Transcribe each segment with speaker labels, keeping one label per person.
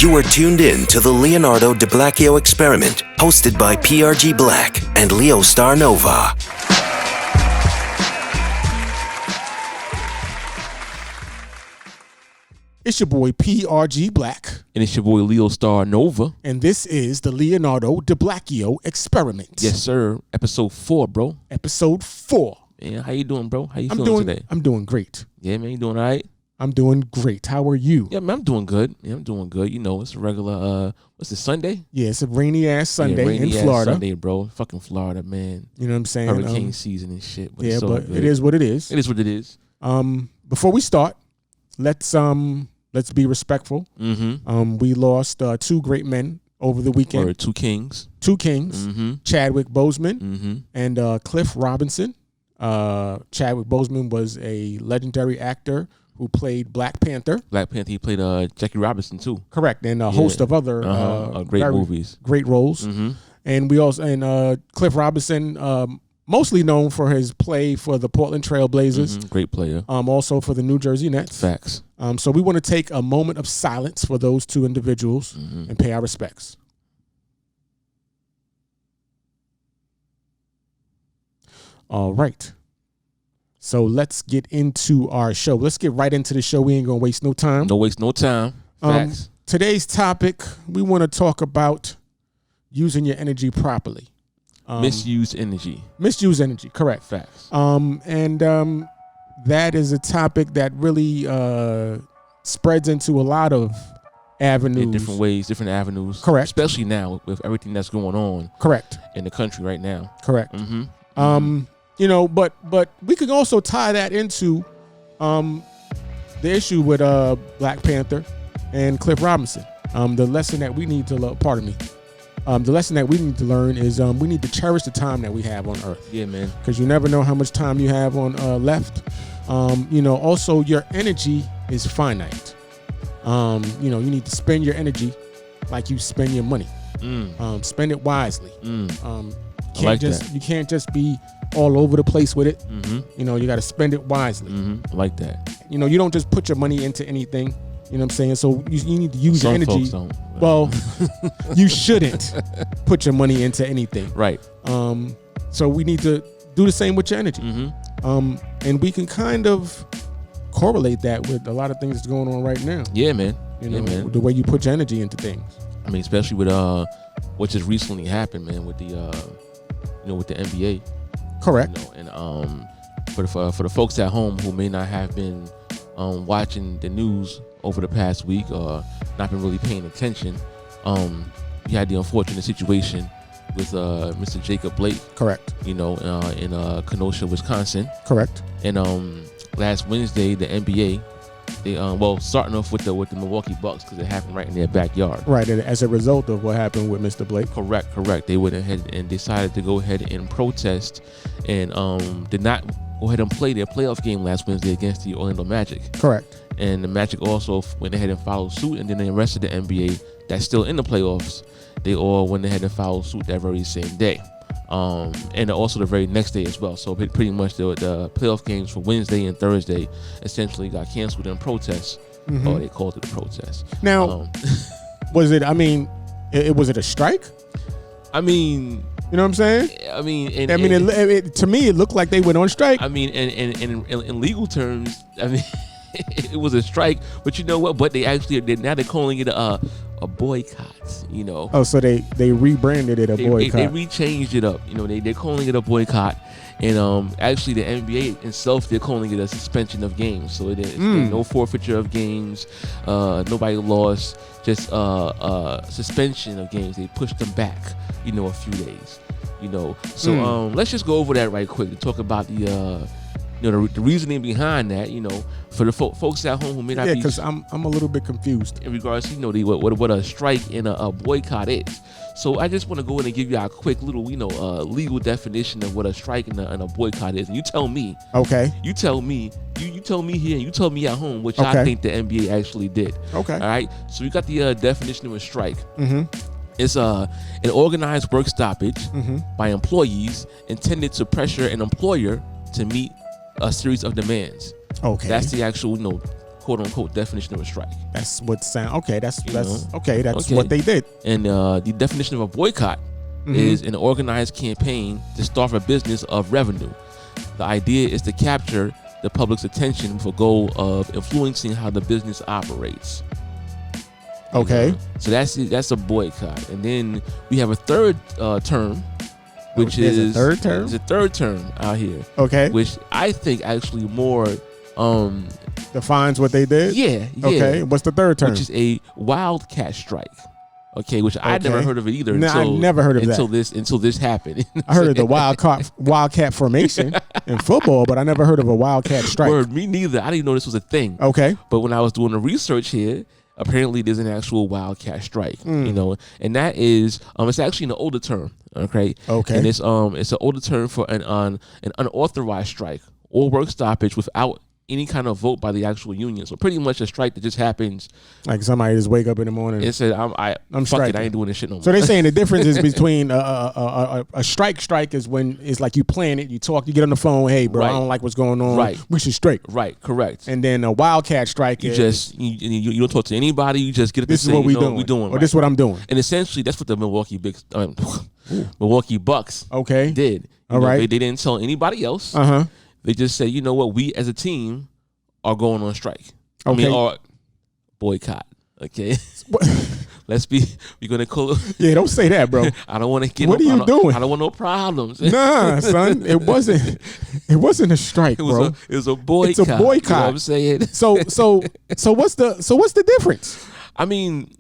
Speaker 1: You are tuned in to the Leonardo DiBlacchio Experiment, hosted by PRG Black and Leo Star Nova.
Speaker 2: It's your boy PRG Black.
Speaker 3: And it's your boy Leo Star Nova.
Speaker 2: And this is the Leonardo DiBlacchio Experiment.
Speaker 3: Yes, sir. Episode 4, bro.
Speaker 2: Episode 4.
Speaker 3: Yeah, how you doing, bro? How you feeling today?
Speaker 2: I'm doing great.
Speaker 3: Yeah, man, you doing all right?
Speaker 2: I'm doing great. How are you?
Speaker 3: Yeah, man, I'm doing good. You know, it's a regular, what's it, Sunday?
Speaker 2: Yeah, it's a rainy-ass Sunday in Florida.
Speaker 3: Sunday, bro. Fucking Florida, man.
Speaker 2: You know what I'm saying?
Speaker 3: Hurricane season and shit. But
Speaker 2: yeah, but it is what it is.
Speaker 3: It is what it is.
Speaker 2: Before we start, let's be respectful.
Speaker 3: Mm-hmm.
Speaker 2: We lost 2 great men over the weekend.
Speaker 3: Or 2 kings.
Speaker 2: 2 kings.
Speaker 3: Mm-hmm.
Speaker 2: Chadwick Boseman
Speaker 3: Mm-hmm.
Speaker 2: and Cliff Robinson. Chadwick Boseman was a legendary actor who played Black Panther.
Speaker 3: Black Panther, he played Jackie Robinson too.
Speaker 2: Correct, and a host of other
Speaker 3: great movies,
Speaker 2: great roles.
Speaker 3: Mm-hmm.
Speaker 2: And we also Cliff Robinson, mostly known for his play for the Portland Trailblazers.
Speaker 3: Mm-hmm. Great player.
Speaker 2: Also for the New Jersey Nets.
Speaker 3: Facts.
Speaker 2: So we want to take a moment of silence for those 2 individuals and pay our respects. All right. So let's get into our show. Let's get right into the show. We ain't going to waste no time.
Speaker 3: No waste no time. Facts.
Speaker 2: Today's topic, we want to talk about using your energy properly.
Speaker 3: Misused energy.
Speaker 2: Misused energy, correct.
Speaker 3: Facts.
Speaker 2: That is a topic that really spreads into a lot of avenues.
Speaker 3: In different ways, different avenues.
Speaker 2: Correct.
Speaker 3: Especially now with everything that's going on.
Speaker 2: Correct.
Speaker 3: In the country right now.
Speaker 2: Correct.
Speaker 3: Mm-hmm.
Speaker 2: You know, but we could also tie that into the issue with Black Panther and Cliff Robinson. The lesson that we need to learn, the lesson that we need to learn is we need to cherish the time that we have on Earth.
Speaker 3: Yeah, man.
Speaker 2: Because you never know how much time you have on left. You know, also your energy is finite. You know, you need to spend your energy like you spend your money. Spend it wisely. You can't just be all over the place with it. You know, you got to spend it wisely.
Speaker 3: I like that.
Speaker 2: You know, you don't just put your money into anything. You know what I'm saying? So you need to use your energy.
Speaker 3: Folks don't.
Speaker 2: Well, you shouldn't put your money into anything.
Speaker 3: Right.
Speaker 2: So we need to do the same with your energy. And we can kind of correlate that with a lot of things that's going on right now.
Speaker 3: Yeah, man.
Speaker 2: You know, the way you put your energy into things.
Speaker 3: I mean, especially with what just recently happened, man, with the with the NBA.
Speaker 2: Correct.
Speaker 3: You know, and for the folks at home who may not have been watching the news over the past week or not been really paying attention, we had the unfortunate situation with Mr. Jacob Blake.
Speaker 2: Correct.
Speaker 3: You know, in Kenosha, Wisconsin.
Speaker 2: Correct.
Speaker 3: And last Wednesday, the NBA, they starting off with the Milwaukee Bucks because it happened right in their backyard.
Speaker 2: Right, and as a result of what happened with Mr. Blake.
Speaker 3: Correct. They went ahead and decided to go ahead and protest and did not go ahead and play their playoff game last Wednesday against the Orlando Magic.
Speaker 2: Correct.
Speaker 3: And the Magic also went ahead and followed suit, and then the rest of the NBA that's still in the playoffs, they all went ahead and followed suit that very same day. And also the very next day as well. So pretty much the playoff games for Wednesday and Thursday essentially got canceled in protest. Or they called it a protest.
Speaker 2: Now, was it a strike?
Speaker 3: I mean,
Speaker 2: you know what I'm saying?
Speaker 3: I mean,
Speaker 2: to me, it looked like they went on strike.
Speaker 3: I mean, in legal terms, I mean, it was a strike. But you know what? But they're calling it a boycott. You know.
Speaker 2: Oh, so they rebranded it a boycott.
Speaker 3: They rechanged it up. You know, they're calling it a boycott. And actually, the NBA itself, they're calling it a suspension of games. So there's no forfeiture of games. Nobody lost. Just suspension of games. They pushed them back, a few days. So let's just go over that right quick to talk about the reasoning behind that. For the folks at home who may not be.
Speaker 2: Yeah, because I'm a little bit confused
Speaker 3: in regards to what a strike and a boycott is. So I just want to go in and give you a quick little legal definition of what a strike and a boycott is. And you tell me.
Speaker 2: Okay.
Speaker 3: You tell me. You tell me here. And you tell me at home, which I think the NBA actually did.
Speaker 2: Okay. All
Speaker 3: right. So we got the definition of a strike. It's an organized work stoppage by employees intended to pressure an employer to meet a series of demands.
Speaker 2: Okay.
Speaker 3: That's the actual quote unquote definition of a strike.
Speaker 2: That's what sound. Okay, that's
Speaker 3: know?
Speaker 2: okay. That's
Speaker 3: Okay.
Speaker 2: what they did.
Speaker 3: And the definition of a boycott is an organized campaign to starve a business of revenue. The idea is to capture the public's attention with a goal of influencing how the business operates.
Speaker 2: Okay.
Speaker 3: So that's a boycott. And then we have a third term, which
Speaker 2: There's
Speaker 3: is
Speaker 2: a third term?
Speaker 3: There's a third term out here.
Speaker 2: Okay.
Speaker 3: Which I think actually more
Speaker 2: Defines what they did.
Speaker 3: yeah.
Speaker 2: Okay. What's the third term?
Speaker 3: Which is a wildcat strike. Okay, which I never
Speaker 2: Okay.
Speaker 3: heard of it either.
Speaker 2: No, I
Speaker 3: until,
Speaker 2: never heard of that.
Speaker 3: Until this happened.
Speaker 2: I heard of the wildcat formation in football, but I never heard of a wildcat strike.
Speaker 3: Word, me neither. I didn't even know this was a thing.
Speaker 2: Okay.
Speaker 3: But when I was doing the research here, apparently there's an actual wildcat strike. You know, and that is it's actually an older term. Okay.
Speaker 2: Okay.
Speaker 3: And it's an older term for an unauthorized strike or work stoppage without any kind of vote by the actual union. So pretty much a strike that just happens.
Speaker 2: Like somebody just wake up in the morning
Speaker 3: and said, I'm fuck
Speaker 2: striking.
Speaker 3: it, I ain't doing this shit no more.
Speaker 2: So they're saying the difference is between a strike is when it's like you plan it, you talk, you get on the phone, hey bro,
Speaker 3: Right.
Speaker 2: I don't like what's going on.
Speaker 3: Right.
Speaker 2: We should strike.
Speaker 3: Right, correct.
Speaker 2: And then a wildcat strike
Speaker 3: You
Speaker 2: is
Speaker 3: just you don't talk to anybody. You just get up
Speaker 2: this
Speaker 3: and
Speaker 2: is
Speaker 3: say,
Speaker 2: what we
Speaker 3: you know
Speaker 2: doing.
Speaker 3: what we doing.
Speaker 2: Or
Speaker 3: right.
Speaker 2: this is what I'm doing.
Speaker 3: And essentially, that's what the Milwaukee Bucks
Speaker 2: Okay.
Speaker 3: did.
Speaker 2: All right.
Speaker 3: They didn't tell anybody else.
Speaker 2: Uh-huh.
Speaker 3: They just said, you know what, we as a team are going on strike.
Speaker 2: Okay.
Speaker 3: or boycott. Okay. We're gonna call it.
Speaker 2: Yeah, don't say that, bro.
Speaker 3: I don't want to get.
Speaker 2: What are you doing?
Speaker 3: I don't want no problems.
Speaker 2: Nah, son. It wasn't a strike, bro.
Speaker 3: It was a boycott.
Speaker 2: It's a boycott.
Speaker 3: You know what I'm saying?
Speaker 2: So what's the difference?
Speaker 3: I mean,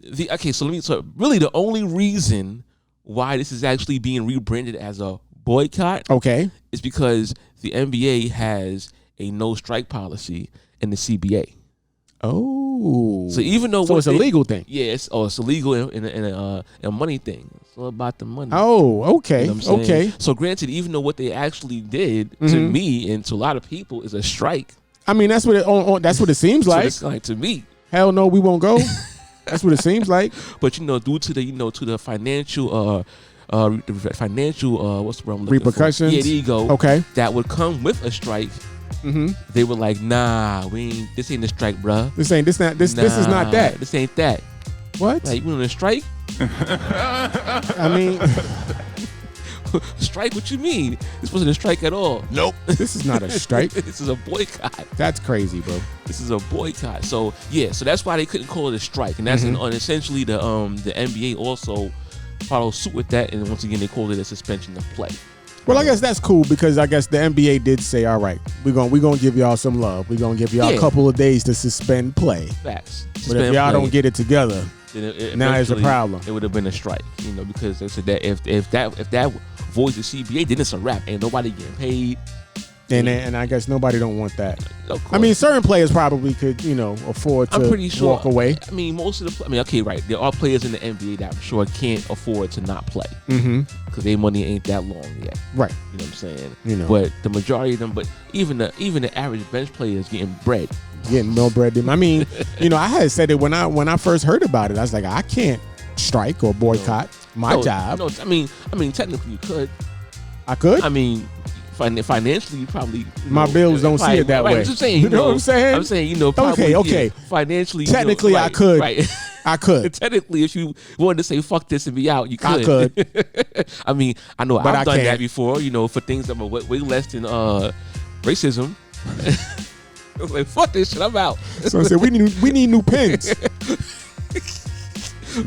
Speaker 3: so really the only reason why this is actually being rebranded as a boycott,
Speaker 2: Okay.
Speaker 3: is because the NBA has a no strike policy in the CBA.
Speaker 2: Oh.
Speaker 3: So even though
Speaker 2: it's a legal thing.
Speaker 3: Yeah, it's illegal and a money thing. It's all about the money.
Speaker 2: Oh, okay.
Speaker 3: You know what I'm saying?
Speaker 2: Okay.
Speaker 3: So granted, even though what they actually did to me and to a lot of people is a strike.
Speaker 2: I mean, that's what it seems
Speaker 3: So
Speaker 2: like.
Speaker 3: it's like to me.
Speaker 2: Hell no, we won't go. That's what it seems like.
Speaker 3: But due to the financial what's the word I'm looking
Speaker 2: Repercussions?
Speaker 3: for? Yeah, there you go.
Speaker 2: Okay.
Speaker 3: That would come with a strike. They were like, nah, this ain't a strike, bruh.
Speaker 2: This is not that.
Speaker 3: This ain't that.
Speaker 2: What?
Speaker 3: Like, you on a strike?
Speaker 2: I mean,
Speaker 3: Strike? What you mean? This wasn't a strike at all. Nope.
Speaker 2: this is not a strike.
Speaker 3: This is a boycott.
Speaker 2: That's crazy, bro.
Speaker 3: This is a boycott. So yeah, so that's why they couldn't call it a strike, and that's and essentially the NBA also followed suit with that, and once again they called it a suspension of play.
Speaker 2: Well, I guess that's cool because I guess the NBA did say, all right, we're gonna give y'all some love. We're gonna give y'all a couple of days to suspend play.
Speaker 3: Facts.
Speaker 2: But if y'all don't get it together,
Speaker 3: then
Speaker 2: now it's a problem.
Speaker 3: It would have been a strike, because they said that if that voids the CBA, then it's a wrap. Ain't nobody getting paid.
Speaker 2: And I guess nobody don't want that.
Speaker 3: Of course.
Speaker 2: I mean, certain players probably could, afford to
Speaker 3: I'm pretty sure
Speaker 2: walk away.
Speaker 3: I mean, most of okay, right. There are players in the NBA that I'm sure can't afford to not play because their money ain't that long yet.
Speaker 2: Right.
Speaker 3: You know what I'm saying?
Speaker 2: But
Speaker 3: But the majority of them, even the average bench player is getting bread.
Speaker 2: Getting more bread. I mean, I had said it when I first heard about it. I was like, I can't strike or boycott my job.
Speaker 3: No, I mean, technically you could.
Speaker 2: I could.
Speaker 3: I mean, financially, you probably
Speaker 2: my bills don't see it that way.
Speaker 3: I'm just saying,
Speaker 2: you know what I'm saying?
Speaker 3: I'm saying, probably,
Speaker 2: okay.
Speaker 3: Financially,
Speaker 2: technically, I could.
Speaker 3: Right.
Speaker 2: I could.
Speaker 3: Technically, if you wanted to say fuck this and be out, you could.
Speaker 2: I could.
Speaker 3: I mean, I know
Speaker 2: But
Speaker 3: I've done
Speaker 2: can't.
Speaker 3: that before. For things that were way less than racism. I was like, fuck this shit, I'm out.
Speaker 2: So I said, we need new pens.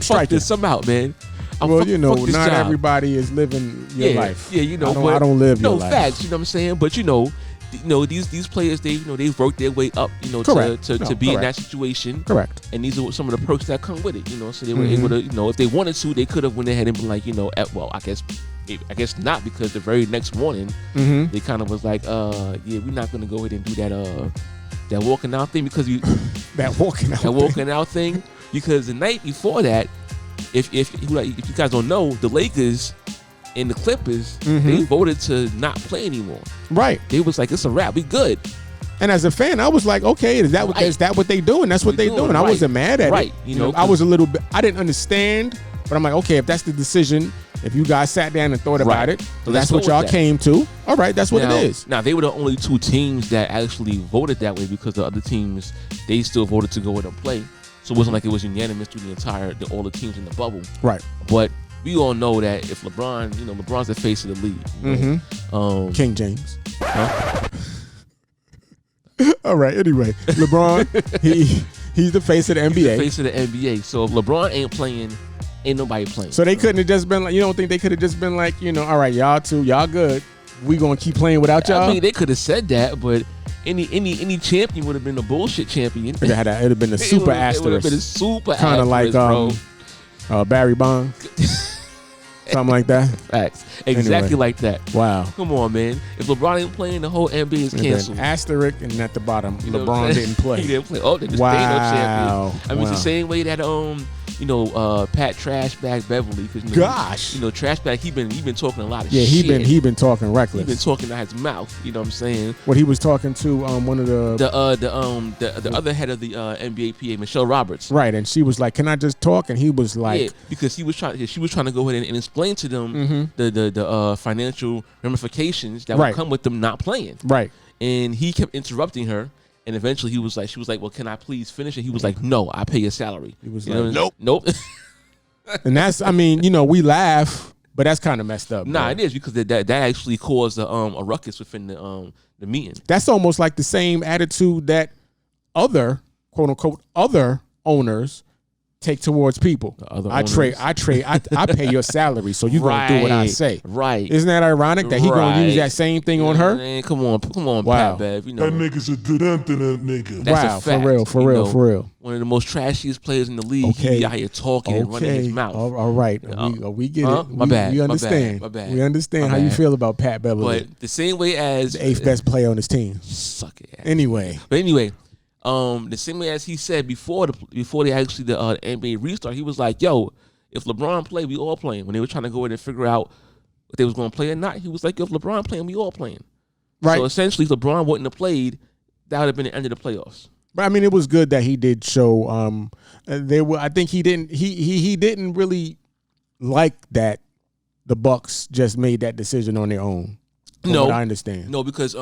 Speaker 3: Fuck this, I'm out, man.
Speaker 2: Well,
Speaker 3: fuck this
Speaker 2: not
Speaker 3: job.
Speaker 2: everybody is living your life.
Speaker 3: Yeah,
Speaker 2: I don't live your life.
Speaker 3: No facts, you know what I'm saying? But these players, they've worked their way up,
Speaker 2: Correct.
Speaker 3: to be in
Speaker 2: correct.
Speaker 3: that situation.
Speaker 2: Correct.
Speaker 3: And these are some of the perks that come with it, So they were able to, if they wanted to, they could have went ahead and been like, well, I guess not, because the very next morning they kind of was like, we're not gonna go ahead and do that walking out thing because
Speaker 2: that walking out
Speaker 3: thing, because the night before that, if you guys don't know, the Lakers and the Clippers, they voted to not play anymore.
Speaker 2: Right.
Speaker 3: They was like, it's a wrap, we good.
Speaker 2: And as a fan, I was like, okay, is that what they doing? That's what they doing. I wasn't mad at it.
Speaker 3: Right.
Speaker 2: I was a little bit. I didn't understand But I'm like, okay, if that's the decision, if you guys sat down and thought about it,
Speaker 3: So
Speaker 2: that's
Speaker 3: let's
Speaker 2: what
Speaker 3: go
Speaker 2: y'all
Speaker 3: with that.
Speaker 2: came to. All right, that's what
Speaker 3: now,
Speaker 2: it is.
Speaker 3: Now, they were the only 2 teams that actually voted that way because the other teams, they still voted to go ahead and play. So it wasn't like it was unanimous through all the teams in the bubble.
Speaker 2: Right.
Speaker 3: But we all know that if LeBron, LeBron's the face of the league.
Speaker 2: King James. Huh? All right. Anyway, LeBron, he's the face of the NBA.
Speaker 3: He's the face of the NBA. So if LeBron ain't playing, ain't nobody playing.
Speaker 2: So they couldn't have just been like, you don't think they could have just been like, all right, y'all two, y'all good. We gonna keep playing without y'all.
Speaker 3: I mean, they could have said that, but any champion would have been a bullshit champion.
Speaker 2: It'd have been a super asterisk.
Speaker 3: It would have been a super
Speaker 2: kind of like
Speaker 3: bro.
Speaker 2: Barry Bonds. Something like that.
Speaker 3: Facts. Exactly
Speaker 2: Anyway.
Speaker 3: like that.
Speaker 2: Wow.
Speaker 3: Come on, man. If LeBron ain't playing, the whole NBA is canceled.
Speaker 2: Asterisk, and at the bottom,
Speaker 3: You know
Speaker 2: LeBron didn't play.
Speaker 3: He didn't play. Oh, they just
Speaker 2: Wow.
Speaker 3: stayed no champion. I mean, it's
Speaker 2: Wow.
Speaker 3: the same way that Pat Trashbag Beverly.
Speaker 2: Gosh.
Speaker 3: Trashbag. He been talking a lot of
Speaker 2: Yeah,
Speaker 3: shit.
Speaker 2: he been talking reckless.
Speaker 3: He been talking out his mouth. You know what I'm saying?
Speaker 2: What he was talking to one of the
Speaker 3: other head of the NBA PA, Michelle Roberts.
Speaker 2: right, and she was like, "Can I just talk?" And he was like,
Speaker 3: Yeah, because she was trying to go ahead and explain to them the financial ramifications that
Speaker 2: Right.
Speaker 3: would come with them not playing.
Speaker 2: "Right,
Speaker 3: And he kept interrupting her. And eventually she was like, well, can I please finish? And he was like, no, I pay your salary.
Speaker 2: He was
Speaker 3: You
Speaker 2: like,
Speaker 3: know? Nope.
Speaker 2: and that's, I mean, we laugh, but that's kind of messed up.
Speaker 3: Nah,
Speaker 2: bro.
Speaker 3: it is because that actually caused a ruckus within the meeting.
Speaker 2: That's almost like the same attitude that other quote unquote other owners take towards people. I pay your salary, so you gonna do what I say.
Speaker 3: Right.
Speaker 2: Isn't that ironic that he gonna use that same thing on her?
Speaker 3: Man, come on,
Speaker 2: Wow.
Speaker 3: Pat Bev.
Speaker 4: That nigga's a good internet nigga.
Speaker 3: That's
Speaker 2: Wow,
Speaker 3: a fact.
Speaker 2: for real.
Speaker 3: One of the most trashiest players in the league.
Speaker 2: Okay.
Speaker 3: He be out here talking and running his mouth.
Speaker 2: All right. We get it.
Speaker 3: My bad.
Speaker 2: We understand.
Speaker 3: My bad.
Speaker 2: We understand how you feel about Pat Beverly,
Speaker 3: But the same way as
Speaker 2: the 8th best player on his team.
Speaker 3: Suck it.
Speaker 2: Anyway,
Speaker 3: the same way as he said before the NBA restart, he was like, "Yo, if LeBron play, we all playing." When they were trying to go in and figure out if they was going to play or not, he was like, "Yo, if LeBron playing, we all playing."
Speaker 2: right.
Speaker 3: So essentially, if LeBron wouldn't have played, that would have been the end of the playoffs.
Speaker 2: But I mean, it was good that he did show. I think he didn't. He didn't really like that the Bucks just made that decision on their own. From what I understand.
Speaker 3: No, because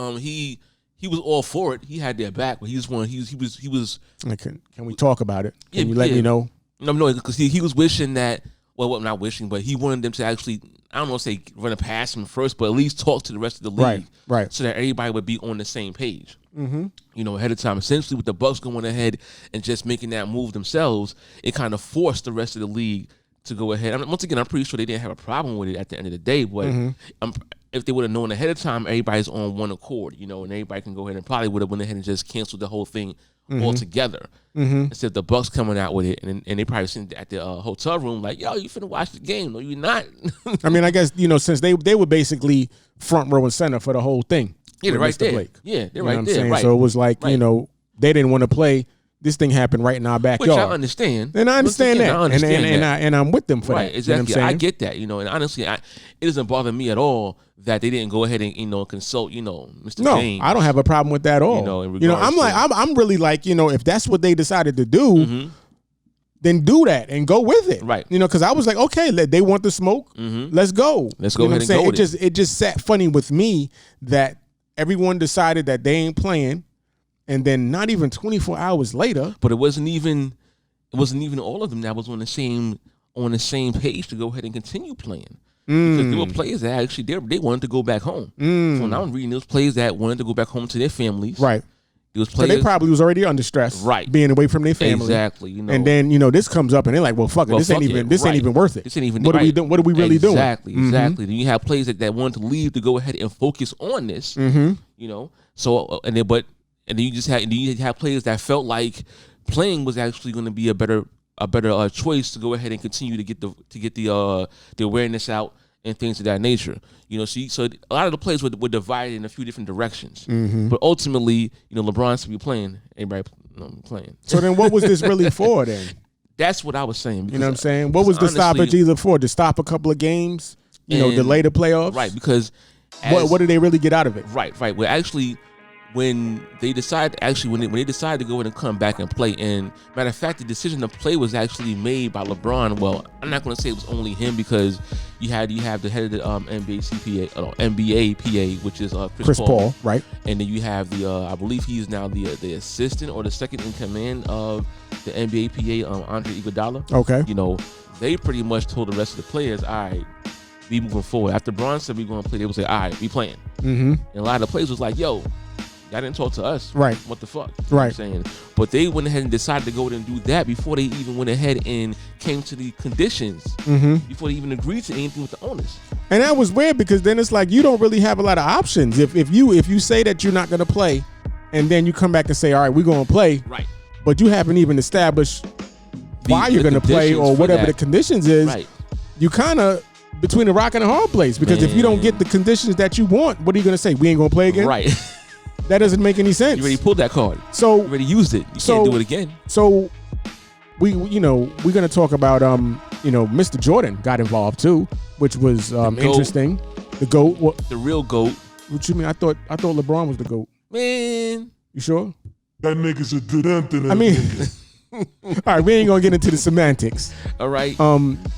Speaker 3: he was all for it. He had their back, but he just wanted. He was.
Speaker 2: Can we talk about it? Can you let
Speaker 3: yeah.
Speaker 2: me know?
Speaker 3: No, because he was wishing that. Well, not wishing, but he wanted them to actually. I don't know, say run a past him first, but at least talk to the rest of the league,
Speaker 2: Right.
Speaker 3: so that everybody would be on the same page.
Speaker 2: Mm-hmm.
Speaker 3: Ahead of time. Essentially, with the Bucks going ahead and just making that move themselves, it kind of forced the rest of the league to go ahead. I mean, once again, I'm pretty sure they didn't have a problem with it at the end of the day, but if they would have known ahead of time, everybody's on one accord, and everybody can go ahead and probably would have went ahead and just canceled the whole thing altogether. Instead of the Bucks coming out with it, and they probably sitting at the hotel room like, yo, you finna watch the game. No, you're not.
Speaker 2: I mean, I guess, since they were basically front row and center for the whole thing.
Speaker 3: Yeah, they're
Speaker 2: with
Speaker 3: right
Speaker 2: Mr.
Speaker 3: there.
Speaker 2: Blake.
Speaker 3: Yeah, they're
Speaker 2: You know
Speaker 3: right
Speaker 2: what I'm
Speaker 3: there.
Speaker 2: saying?
Speaker 3: Right.
Speaker 2: So it was like,
Speaker 3: Right.
Speaker 2: They didn't want to play. This thing happened right in our
Speaker 3: Which
Speaker 2: backyard.
Speaker 3: I understand.
Speaker 2: And I understand that.
Speaker 3: I understand that.
Speaker 2: And I'm with them for
Speaker 3: Right,
Speaker 2: that.
Speaker 3: exactly.
Speaker 2: You know what I'm
Speaker 3: I
Speaker 2: saying?
Speaker 3: get that, and honestly, it doesn't bother me at all that they didn't go ahead and consult, Mr.
Speaker 2: No,
Speaker 3: James.
Speaker 2: I don't have a problem with that at all.
Speaker 3: in regards
Speaker 2: I'm like,
Speaker 3: to-
Speaker 2: I'm really like, if that's what they decided to do, then do that and go with it.
Speaker 3: Right.
Speaker 2: Because I was like, okay, they want the smoke. Let's go.
Speaker 3: Let's go
Speaker 2: You know
Speaker 3: ahead
Speaker 2: what I'm
Speaker 3: and go
Speaker 2: saying?
Speaker 3: with
Speaker 2: It just sat funny with me that everyone decided that they ain't playing, and then not even 24 hours later.
Speaker 3: But it wasn't even all of them that was on the same page to go ahead and continue playing. Because there were players that actually they wanted to go back home. So now I'm reading those players that wanted to go back home to their families.
Speaker 2: Right.
Speaker 3: It was
Speaker 2: So
Speaker 3: players,
Speaker 2: they probably was already under stress.
Speaker 3: Right.
Speaker 2: Being away from their family.
Speaker 3: Exactly.
Speaker 2: And then, this comes up and they're like, well, fuck it.
Speaker 3: Well,
Speaker 2: This ain't
Speaker 3: fuck
Speaker 2: even
Speaker 3: it.
Speaker 2: this ain't
Speaker 3: Right.
Speaker 2: even worth it.
Speaker 3: This ain't even
Speaker 2: What are we
Speaker 3: right.
Speaker 2: doing? What are we really doing?
Speaker 3: Exactly. Then you have players that wanted to leave to go ahead and focus on this. So and then you have players that felt like playing was actually going to be a better choice to go ahead and continue to get the awareness out and things of that nature. So a lot of the players were divided in a few different directions. But ultimately, LeBron should be playing. Everybody playing.
Speaker 2: So then what was this really for then?
Speaker 3: That's what I was saying.
Speaker 2: You know what I'm saying? What was the stoppage either for? To stop a couple of games?
Speaker 3: And-
Speaker 2: Delay the playoffs?
Speaker 3: Right, because
Speaker 2: What did they really get out of it?
Speaker 3: Right. Well, actually, when they decided when they decided to go in and come back and play, and matter of fact, the decision to play was actually made by LeBron. Well, I'm not going to say it was only him, because you have the head of the NBA PA, which is Chris Paul,
Speaker 2: right?
Speaker 3: And then you have the I believe he's now the assistant or the second in command of the NBA PA, Andre Iguodala.
Speaker 2: Okay,
Speaker 3: they pretty much told the rest of the players, all right, we moving forward. After Bron said we going to play, they would say, all right, we playing.
Speaker 2: Mm-hmm.
Speaker 3: And a lot of the players was like, yo, y'all didn't talk to us.
Speaker 2: Right.
Speaker 3: What the fuck?
Speaker 2: Right.
Speaker 3: You know what I'm saying? But they went ahead and decided to go ahead and do that before they even went ahead and came to the conditions, before they even agreed to anything with the owners.
Speaker 2: And that was weird, because then it's like you don't really have a lot of options. If you say that you're not going to play, and then you come back and say, all right, we're going to play.
Speaker 3: Right.
Speaker 2: But you haven't even established why you're going to play or whatever the conditions is.
Speaker 3: Right.
Speaker 2: You kind of between a rock and a hard place, because if you don't get the conditions that you want, what are you going to say? We ain't going to play again?
Speaker 3: Right.
Speaker 2: That doesn't make any sense.
Speaker 3: You already pulled that card.
Speaker 2: So
Speaker 3: you already used it. You can't do it again.
Speaker 2: So we're going to talk about Mr. Jordan got involved too, which was interesting. The GOAT.
Speaker 3: The real GOAT.
Speaker 2: What you mean? I thought LeBron was the GOAT.
Speaker 3: Man.
Speaker 2: You sure?
Speaker 4: That nigga's a nigga.
Speaker 2: I mean, all right, we ain't gonna get into the semantics.
Speaker 3: All right.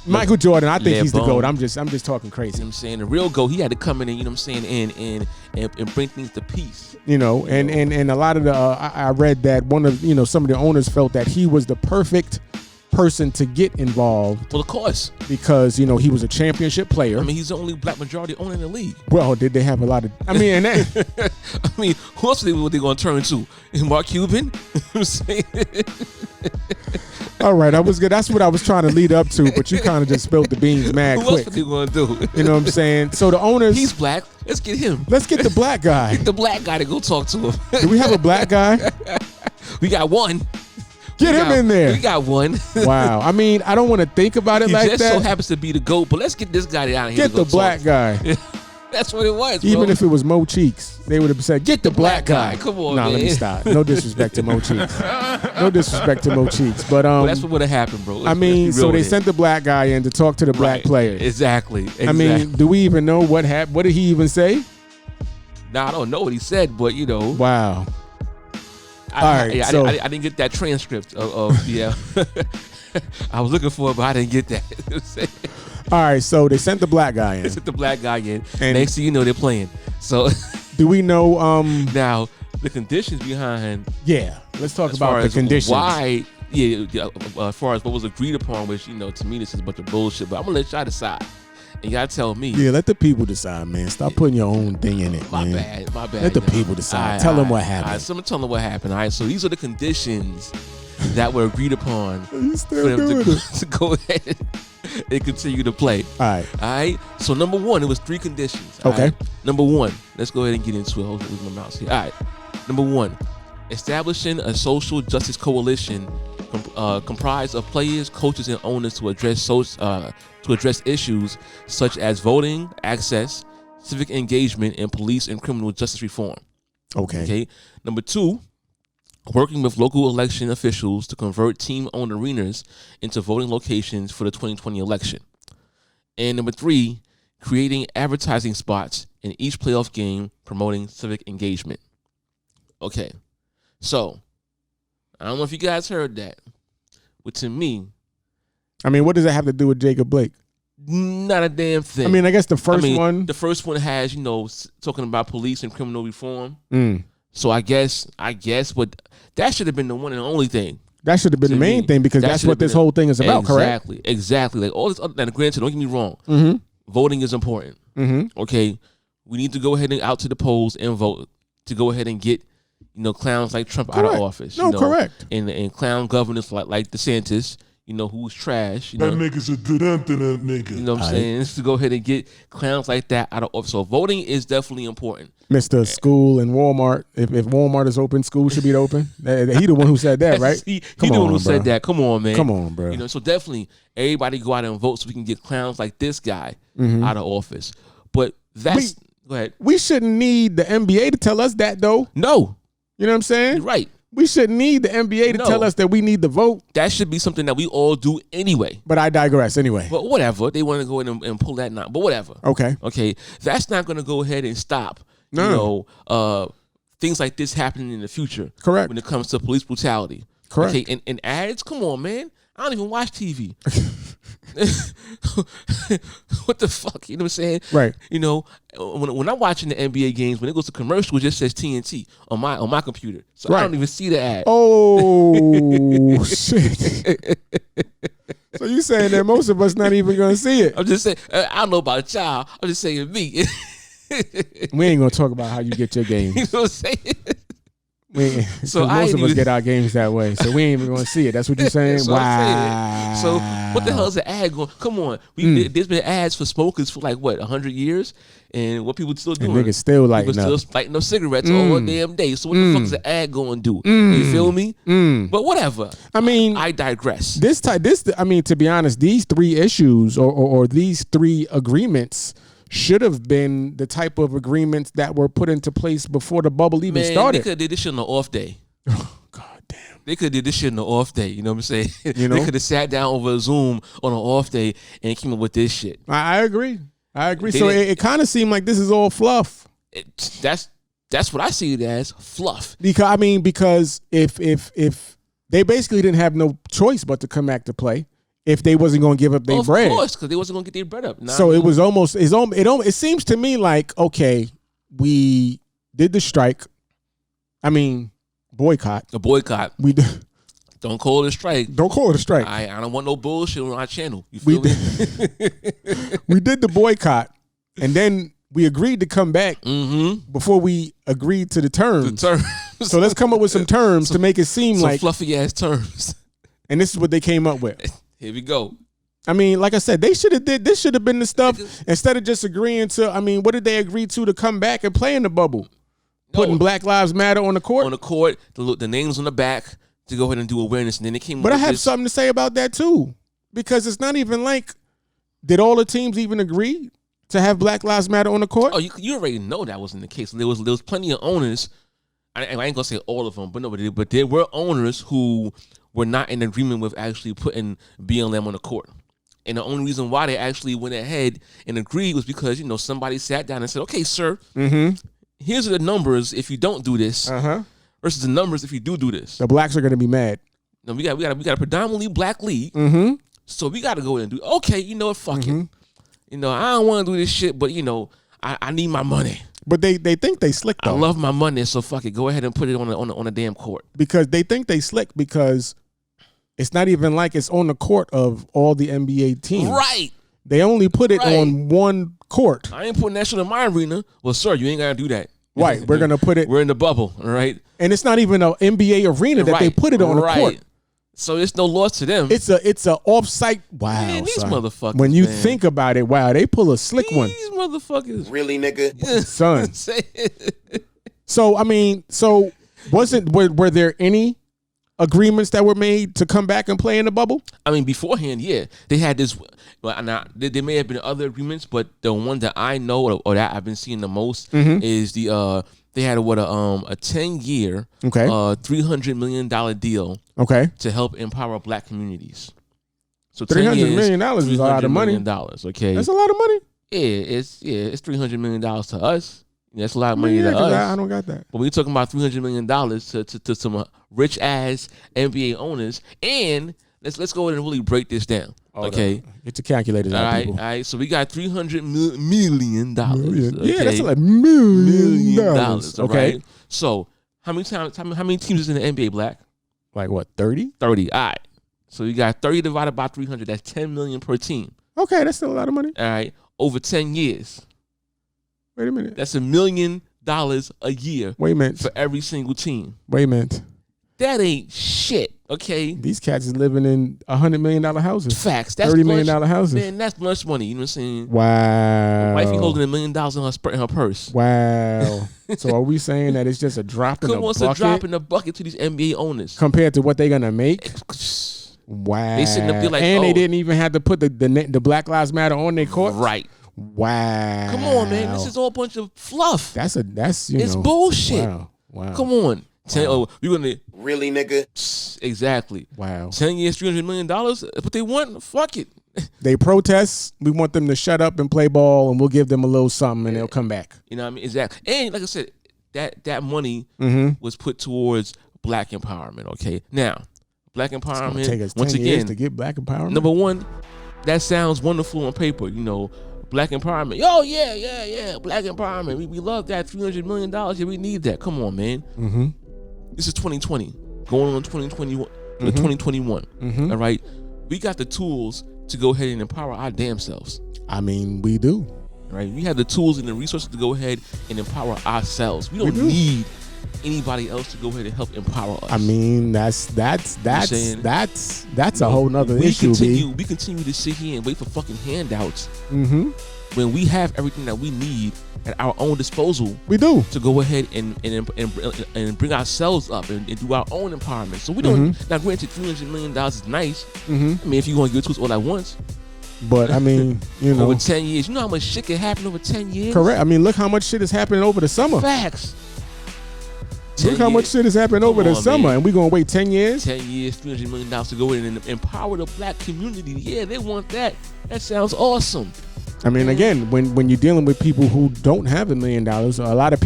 Speaker 2: Michael Jordan, I think he's the GOAT. I'm just talking crazy.
Speaker 3: You know what I'm saying? The real GOAT, he had to come in and, you know what I'm saying, and bring things to peace.
Speaker 2: And a lot of the I read that one of some of the owners felt that he was the perfect person to get involved.
Speaker 3: Well, of course,
Speaker 2: because he was a championship player.
Speaker 3: I mean, he's the only black majority owner in the league.
Speaker 2: Well, did they have a lot of? I mean, and that,
Speaker 3: I mean, who else are they going to turn to? Mark Cuban? I'm saying.
Speaker 2: All right, that's what I was trying to lead up to, but you kind of just spilled the beans mad quick.
Speaker 3: Who else are they going to do?
Speaker 2: You know what I'm saying? So the owners,
Speaker 3: he's black. Let's get him.
Speaker 2: Let's get the black guy.
Speaker 3: Get the black guy to go talk to him.
Speaker 2: Do we have a black guy?
Speaker 3: We got one.
Speaker 2: Get him in there.
Speaker 3: We got one.
Speaker 2: Wow. I mean, I don't want to think about it
Speaker 3: he
Speaker 2: like
Speaker 3: just
Speaker 2: that.
Speaker 3: so happens to be the GOAT, but let's get this guy out here.
Speaker 2: Get the black guy.
Speaker 3: That's what it was,
Speaker 2: Even
Speaker 3: bro.
Speaker 2: if it was Mo Cheeks, they would have said, get the black guy.
Speaker 3: Come on,
Speaker 2: nah,
Speaker 3: man.
Speaker 2: let me stop. No disrespect to Mo Cheeks. No disrespect to Mo Cheeks. But
Speaker 3: that's what would have happened, bro.
Speaker 2: I mean, so they sent the black guy in to talk to the black players.
Speaker 3: Exactly.
Speaker 2: I mean, do we even know what happened? What did he even say?
Speaker 3: Nah, I don't know what he said, but
Speaker 2: Wow. I
Speaker 3: didn't get that transcript of yeah. I was looking for it, but I didn't get that.
Speaker 2: All right, so they sent the black guy in.
Speaker 3: They sent the black guy in. And next thing you know, they're playing. So
Speaker 2: do we know
Speaker 3: now the conditions behind?
Speaker 2: Yeah, let's talk about the conditions.
Speaker 3: Why? Yeah, as far as what was agreed upon, which to me this is a bunch of bullshit. But I'm gonna let y'all decide, and y'all tell me.
Speaker 2: Yeah, let the people decide, man. Stop putting your own thing in it.
Speaker 3: My
Speaker 2: man.
Speaker 3: bad.
Speaker 2: Let the people decide. Tell them what happened.
Speaker 3: All right, someone tell them what happened. All right, so these are the conditions that were agreed upon for them to go ahead and continue to play.
Speaker 2: All
Speaker 3: right. So number one, it was 3 conditions.
Speaker 2: Okay.
Speaker 3: Right? Number one, let's go ahead and get into it. Hold on, my mouse here. All right. Number one, establishing a social justice coalition comprised of players, coaches, and owners to address issues such as voting, access, civic engagement, and police and criminal justice reform. Okay. Number 2, working with local election officials to convert team-owned arenas into voting locations for the 2020 election. And number 3, creating advertising spots in each playoff game promoting civic engagement. Okay, so I don't know if you guys heard that, but to me,
Speaker 2: I mean, what does that have to do with Jacob Blake?
Speaker 3: Not a damn thing.
Speaker 2: I mean, I guess the first one.
Speaker 3: The first one has, talking about police and criminal reform. So I guess what that should have been the one and only thing. That should have been the main thing, because that's what this whole thing is about, correct? Exactly. Like all this other, and granted, don't get me wrong. Voting is important. Okay, we need to go ahead and out to the polls and vote to go ahead and get clowns like Trump out of office.
Speaker 2: Correct.
Speaker 3: And clown governors like DeSantis. Who's trash.
Speaker 4: That nigga's a nigga.
Speaker 3: You know what I'm saying? It's to go ahead and get clowns like that out of office. So voting is definitely important.
Speaker 2: Mr. School and Walmart. If Walmart is open, school should be open. He the one who said that, right?
Speaker 3: He the one who said that. Come on, man.
Speaker 2: Come on, bro.
Speaker 3: So definitely everybody go out and vote so we can get clowns like this guy out of office. But that's go ahead.
Speaker 2: We shouldn't need the NBA to tell us that, though.
Speaker 3: No.
Speaker 2: You know what I'm saying?
Speaker 3: You're right.
Speaker 2: We shouldn't need the NBA to tell us that we need the vote.
Speaker 3: That should be something that we all do anyway.
Speaker 2: But I digress anyway.
Speaker 3: But whatever. They want to go in and pull that knot. But whatever.
Speaker 2: Okay.
Speaker 3: That's not going to go ahead and stop, things like this happening in the future.
Speaker 2: Correct.
Speaker 3: When it comes to police brutality.
Speaker 2: Correct.
Speaker 3: Okay, and ads, come on, man. I don't even watch TV. What the fuck? You know what I'm saying?
Speaker 2: Right.
Speaker 3: You know, when I'm watching the NBA games, when it goes to commercial, it just says TNT on my computer. So I don't even see the ad.
Speaker 2: Oh, shit. So you saying that most of us not even going to see it?
Speaker 3: I'm just saying, I don't know about a child. I'm just saying me.
Speaker 2: We ain't going to talk about how you get your games.
Speaker 3: You know what I'm saying?
Speaker 2: So most of us get our games that way, so we ain't even going to see it. That's what you're saying?
Speaker 3: Wow. So what the hell is an ad going? Come on, there's been ads for smokers for like what 100 years, and what people still doing?
Speaker 2: And niggas still lighting up.
Speaker 3: Still lighting up cigarettes all damn day. So what the fuck is an ad going to do? You feel me? But whatever.
Speaker 2: I mean,
Speaker 3: I digress.
Speaker 2: I mean, to be honest, these three issues or these three agreements should have been the type of agreements that were put into place before the bubble even started.
Speaker 3: They could have did this shit on the off day.
Speaker 2: Oh, God damn.
Speaker 3: They could have did this shit on the off day. You know what I'm saying?
Speaker 2: You know?
Speaker 3: They could have sat down over Zoom on an off day and came up with this shit.
Speaker 2: I agree. So it kind of seemed like this is all fluff.
Speaker 3: That's what I see it as, fluff.
Speaker 2: Because if they basically didn't have no choice but to come back to play. If they wasn't going to give up their bread.
Speaker 3: Of course, because they wasn't going to get their bread up.
Speaker 2: So it was almost, it seems to me like, okay, we did the strike. I mean, boycott.
Speaker 3: A boycott.
Speaker 2: We did.
Speaker 3: Don't call it a strike.
Speaker 2: Don't call it a strike.
Speaker 3: I don't want no bullshit on our channel. You feel me?
Speaker 2: We did the boycott, and then we agreed to come back before we agreed to the terms. So let's come up with some terms to make it seem like
Speaker 3: fluffy ass terms.
Speaker 2: And this is what they came up with.
Speaker 3: Here we go.
Speaker 2: I mean, like I said, they should have did. This should have been the stuff instead of just agreeing to. I mean, what did they agree to come back and play in the bubble? Putting Black Lives Matter on the court.
Speaker 3: On the court, the names on the back to go ahead and do awareness, and then it came.
Speaker 2: But I have something to say about that too, because it's not even like, did all the teams even agree to have Black Lives Matter on the court?
Speaker 3: Oh, you already know that wasn't the case. There was plenty of owners. I ain't gonna say all of them, but there were owners who were not in agreement with actually putting BLM on the court. And the only reason why they actually went ahead and agreed was because, somebody sat down and said, okay, sir, here's the numbers if you don't do this versus the numbers if you do this.
Speaker 2: The blacks are going to be mad.
Speaker 3: Now, we got a predominantly black league, so we got to go and do, okay, you know what, fuck it. I don't want to do this shit, but, I need my money.
Speaker 2: But they think they slick though.
Speaker 3: I love my money, so fuck it. Go ahead and put it on a damn court.
Speaker 2: Because they think they slick because it's not even like it's on the court of all the NBA teams.
Speaker 3: Right.
Speaker 2: They only put it on one court.
Speaker 3: I ain't putting that shit in my arena. Well, sir, you ain't gotta do that.
Speaker 2: Right. We're gonna put it.
Speaker 3: We're in the bubble, all right?
Speaker 2: And it's not even an NBA arena that they put it on the court.
Speaker 3: So it's no loss to them.
Speaker 2: It's a off-site. Wow,
Speaker 3: man, these motherfuckers.
Speaker 2: When you think about it, wow, they pull a slick one.
Speaker 3: These motherfuckers.
Speaker 1: Really, nigga?
Speaker 2: Son. So I mean, were there any agreements that were made to come back and play in the bubble?
Speaker 3: I mean, beforehand, yeah, they had this. Well, there may have been other agreements, but the one that I know or that I've been seeing the most is the they had a 10-year, $300 million deal, to help empower black communities. So
Speaker 2: $300 million is a lot of money.
Speaker 3: Okay,
Speaker 2: that's a lot of money.
Speaker 3: It's $300 million to us. That's a lot of money to us.
Speaker 2: I don't got that.
Speaker 3: But we're talking about $300 million to some rich ass NBA owners, and let's go ahead and really break this down. Okay,
Speaker 2: get your calculators out, people.
Speaker 3: All right. So we got $300 million. Okay?
Speaker 2: Yeah, that's like $1 million.
Speaker 3: Okay. Right? So how many teams is in the NBA, Black?
Speaker 2: Like what? 30?
Speaker 3: 30. All right. So you got 30 divided by 300. That's $10 million per team.
Speaker 2: Okay, that's still a lot of money.
Speaker 3: All right. Over 10 years.
Speaker 2: Wait a minute.
Speaker 3: That's $1 million a year.
Speaker 2: Wait a minute.
Speaker 3: For every single team.
Speaker 2: Wait a minute.
Speaker 3: That ain't shit, okay?
Speaker 2: These cats is living in $100 million houses.
Speaker 3: Facts. That's
Speaker 2: $30 million houses.
Speaker 3: Man, that's much money. You know what I'm saying?
Speaker 2: Wow.
Speaker 3: Wifey holding $1 million in her purse.
Speaker 2: Wow. So are we saying that it's just a drop in the bucket?
Speaker 3: It's a drop in the bucket to these NBA owners
Speaker 2: compared to what they're gonna make? Wow.
Speaker 3: They sitting up there like,
Speaker 2: and they didn't even have to put the Black Lives Matter on their court.
Speaker 3: Right.
Speaker 2: Wow.
Speaker 3: Come on, man. This is all a bunch of fluff.
Speaker 2: It's
Speaker 3: bullshit.
Speaker 2: Wow.
Speaker 3: Come on.
Speaker 2: Wow.
Speaker 3: You're gonna
Speaker 1: really, nigga?
Speaker 3: Exactly.
Speaker 2: Wow.
Speaker 3: 10 years, $300 million. But they want, fuck it.
Speaker 2: They protest. We want them to shut up and play ball, and we'll give them a little something, and they'll come back.
Speaker 3: You know what I mean? Exactly. And like I said, that money was put towards black empowerment. Okay, now black empowerment.
Speaker 2: Take us 10
Speaker 3: once
Speaker 2: years
Speaker 3: again
Speaker 2: to get black empowerment.
Speaker 3: Number one, that sounds wonderful on paper. You know, black empowerment. Oh yeah, black empowerment. We love that. $300 million. Yeah, we need that. Come on, man. This is 2020, going on 2021. 2021. All right, we got the tools to go ahead and empower our damn selves.
Speaker 2: I mean, we do.
Speaker 3: Right, we have the tools and the resources to go ahead and empower ourselves. We don't need anybody else to go ahead and help empower us.
Speaker 2: I mean, that's a whole nother issue.
Speaker 3: We continue to sit here and wait for fucking handouts when we have everything that we need at our own disposal.
Speaker 2: We do
Speaker 3: to go ahead and bring ourselves up and do our own empowerment. So we don't. Now, granted, $300 million is nice. I mean, if you want to give it to us all at once.
Speaker 2: But I mean, you know,
Speaker 3: over 10 years, you know how much shit can happen over 10 years.
Speaker 2: Correct. I mean, look how much shit is happening over the summer.
Speaker 3: Facts.
Speaker 2: Look how much shit is happening over the summer, man. And we gonna wait 10 years.
Speaker 3: 10 years, $300 million to go in and empower the black community. Yeah, they want that. That sounds awesome.
Speaker 2: I mean, again, when you're dealing with people who don't have $1 million, a lot of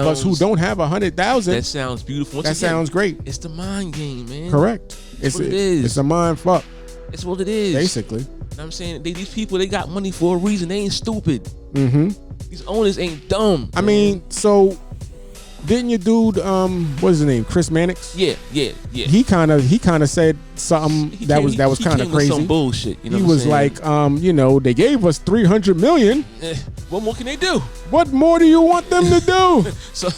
Speaker 2: us who don't have 100,000.
Speaker 3: That sounds beautiful.
Speaker 2: Sounds great.
Speaker 3: It's the mind game, man.
Speaker 2: Correct. It's
Speaker 3: what it is.
Speaker 2: It's a mind fuck.
Speaker 3: It's what it is.
Speaker 2: Basically.
Speaker 3: You know what I'm saying? These people, they got money for a reason. They ain't stupid. These owners ain't dumb.
Speaker 2: I mean, so didn't your dude, what's his name, Chris Mannix?
Speaker 3: Yeah.
Speaker 2: He kind of said something that was kind of crazy.
Speaker 3: Some bullshit. You know
Speaker 2: he
Speaker 3: what
Speaker 2: was like, you know, they gave us $300 million.
Speaker 3: What more can they do?
Speaker 2: What more do you want them to do?
Speaker 3: So,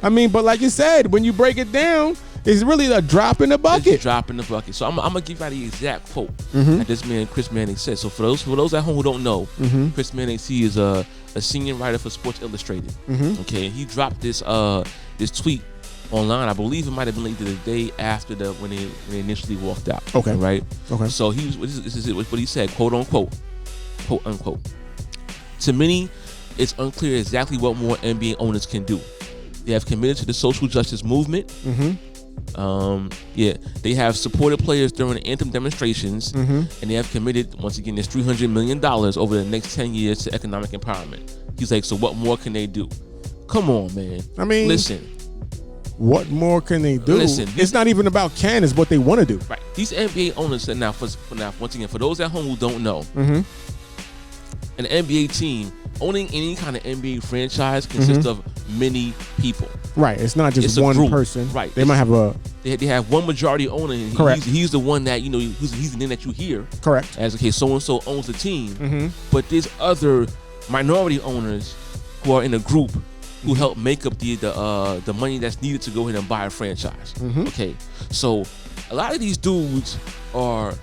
Speaker 2: I mean, but like you said, when you break it down, it's really a drop in the bucket.
Speaker 3: It's a drop in the bucket. So I'm gonna give you the exact quote that this man Chris Mannix said. So for those at home who don't know, Chris Mannix, he is a senior writer for Sports Illustrated. Okay, and he dropped this tweet online. I believe it might have been either the day after when they initially walked out.
Speaker 2: Okay,
Speaker 3: right.
Speaker 2: Okay.
Speaker 3: So this is what he said, quote unquote. To many, it's unclear exactly what more NBA owners can do. They have committed to the social justice movement. They have supported players during anthem demonstrations, and they have committed, once again, this $300 million over the next 10 years to economic empowerment. He's like, so what more can they do? Come on, man.
Speaker 2: I mean,
Speaker 3: listen.
Speaker 2: What more can they do?
Speaker 3: Listen,
Speaker 2: it's not even about can, it's what they want to do.
Speaker 3: Right. These NBA owners said, now, once again, for those at home who don't know, an NBA team owning any kind of NBA franchise consists of many people.
Speaker 2: Right. It's not just one person.
Speaker 3: Right.
Speaker 2: They might have
Speaker 3: they have one majority owner. And
Speaker 2: correct.
Speaker 3: He's the one that, you know, he's the name that you hear.
Speaker 2: Correct.
Speaker 3: As, okay, so-and-so owns the team. But there's other minority owners who are in a group who help make up the money that's needed to go ahead and buy a franchise. Okay. So a lot of these dudes are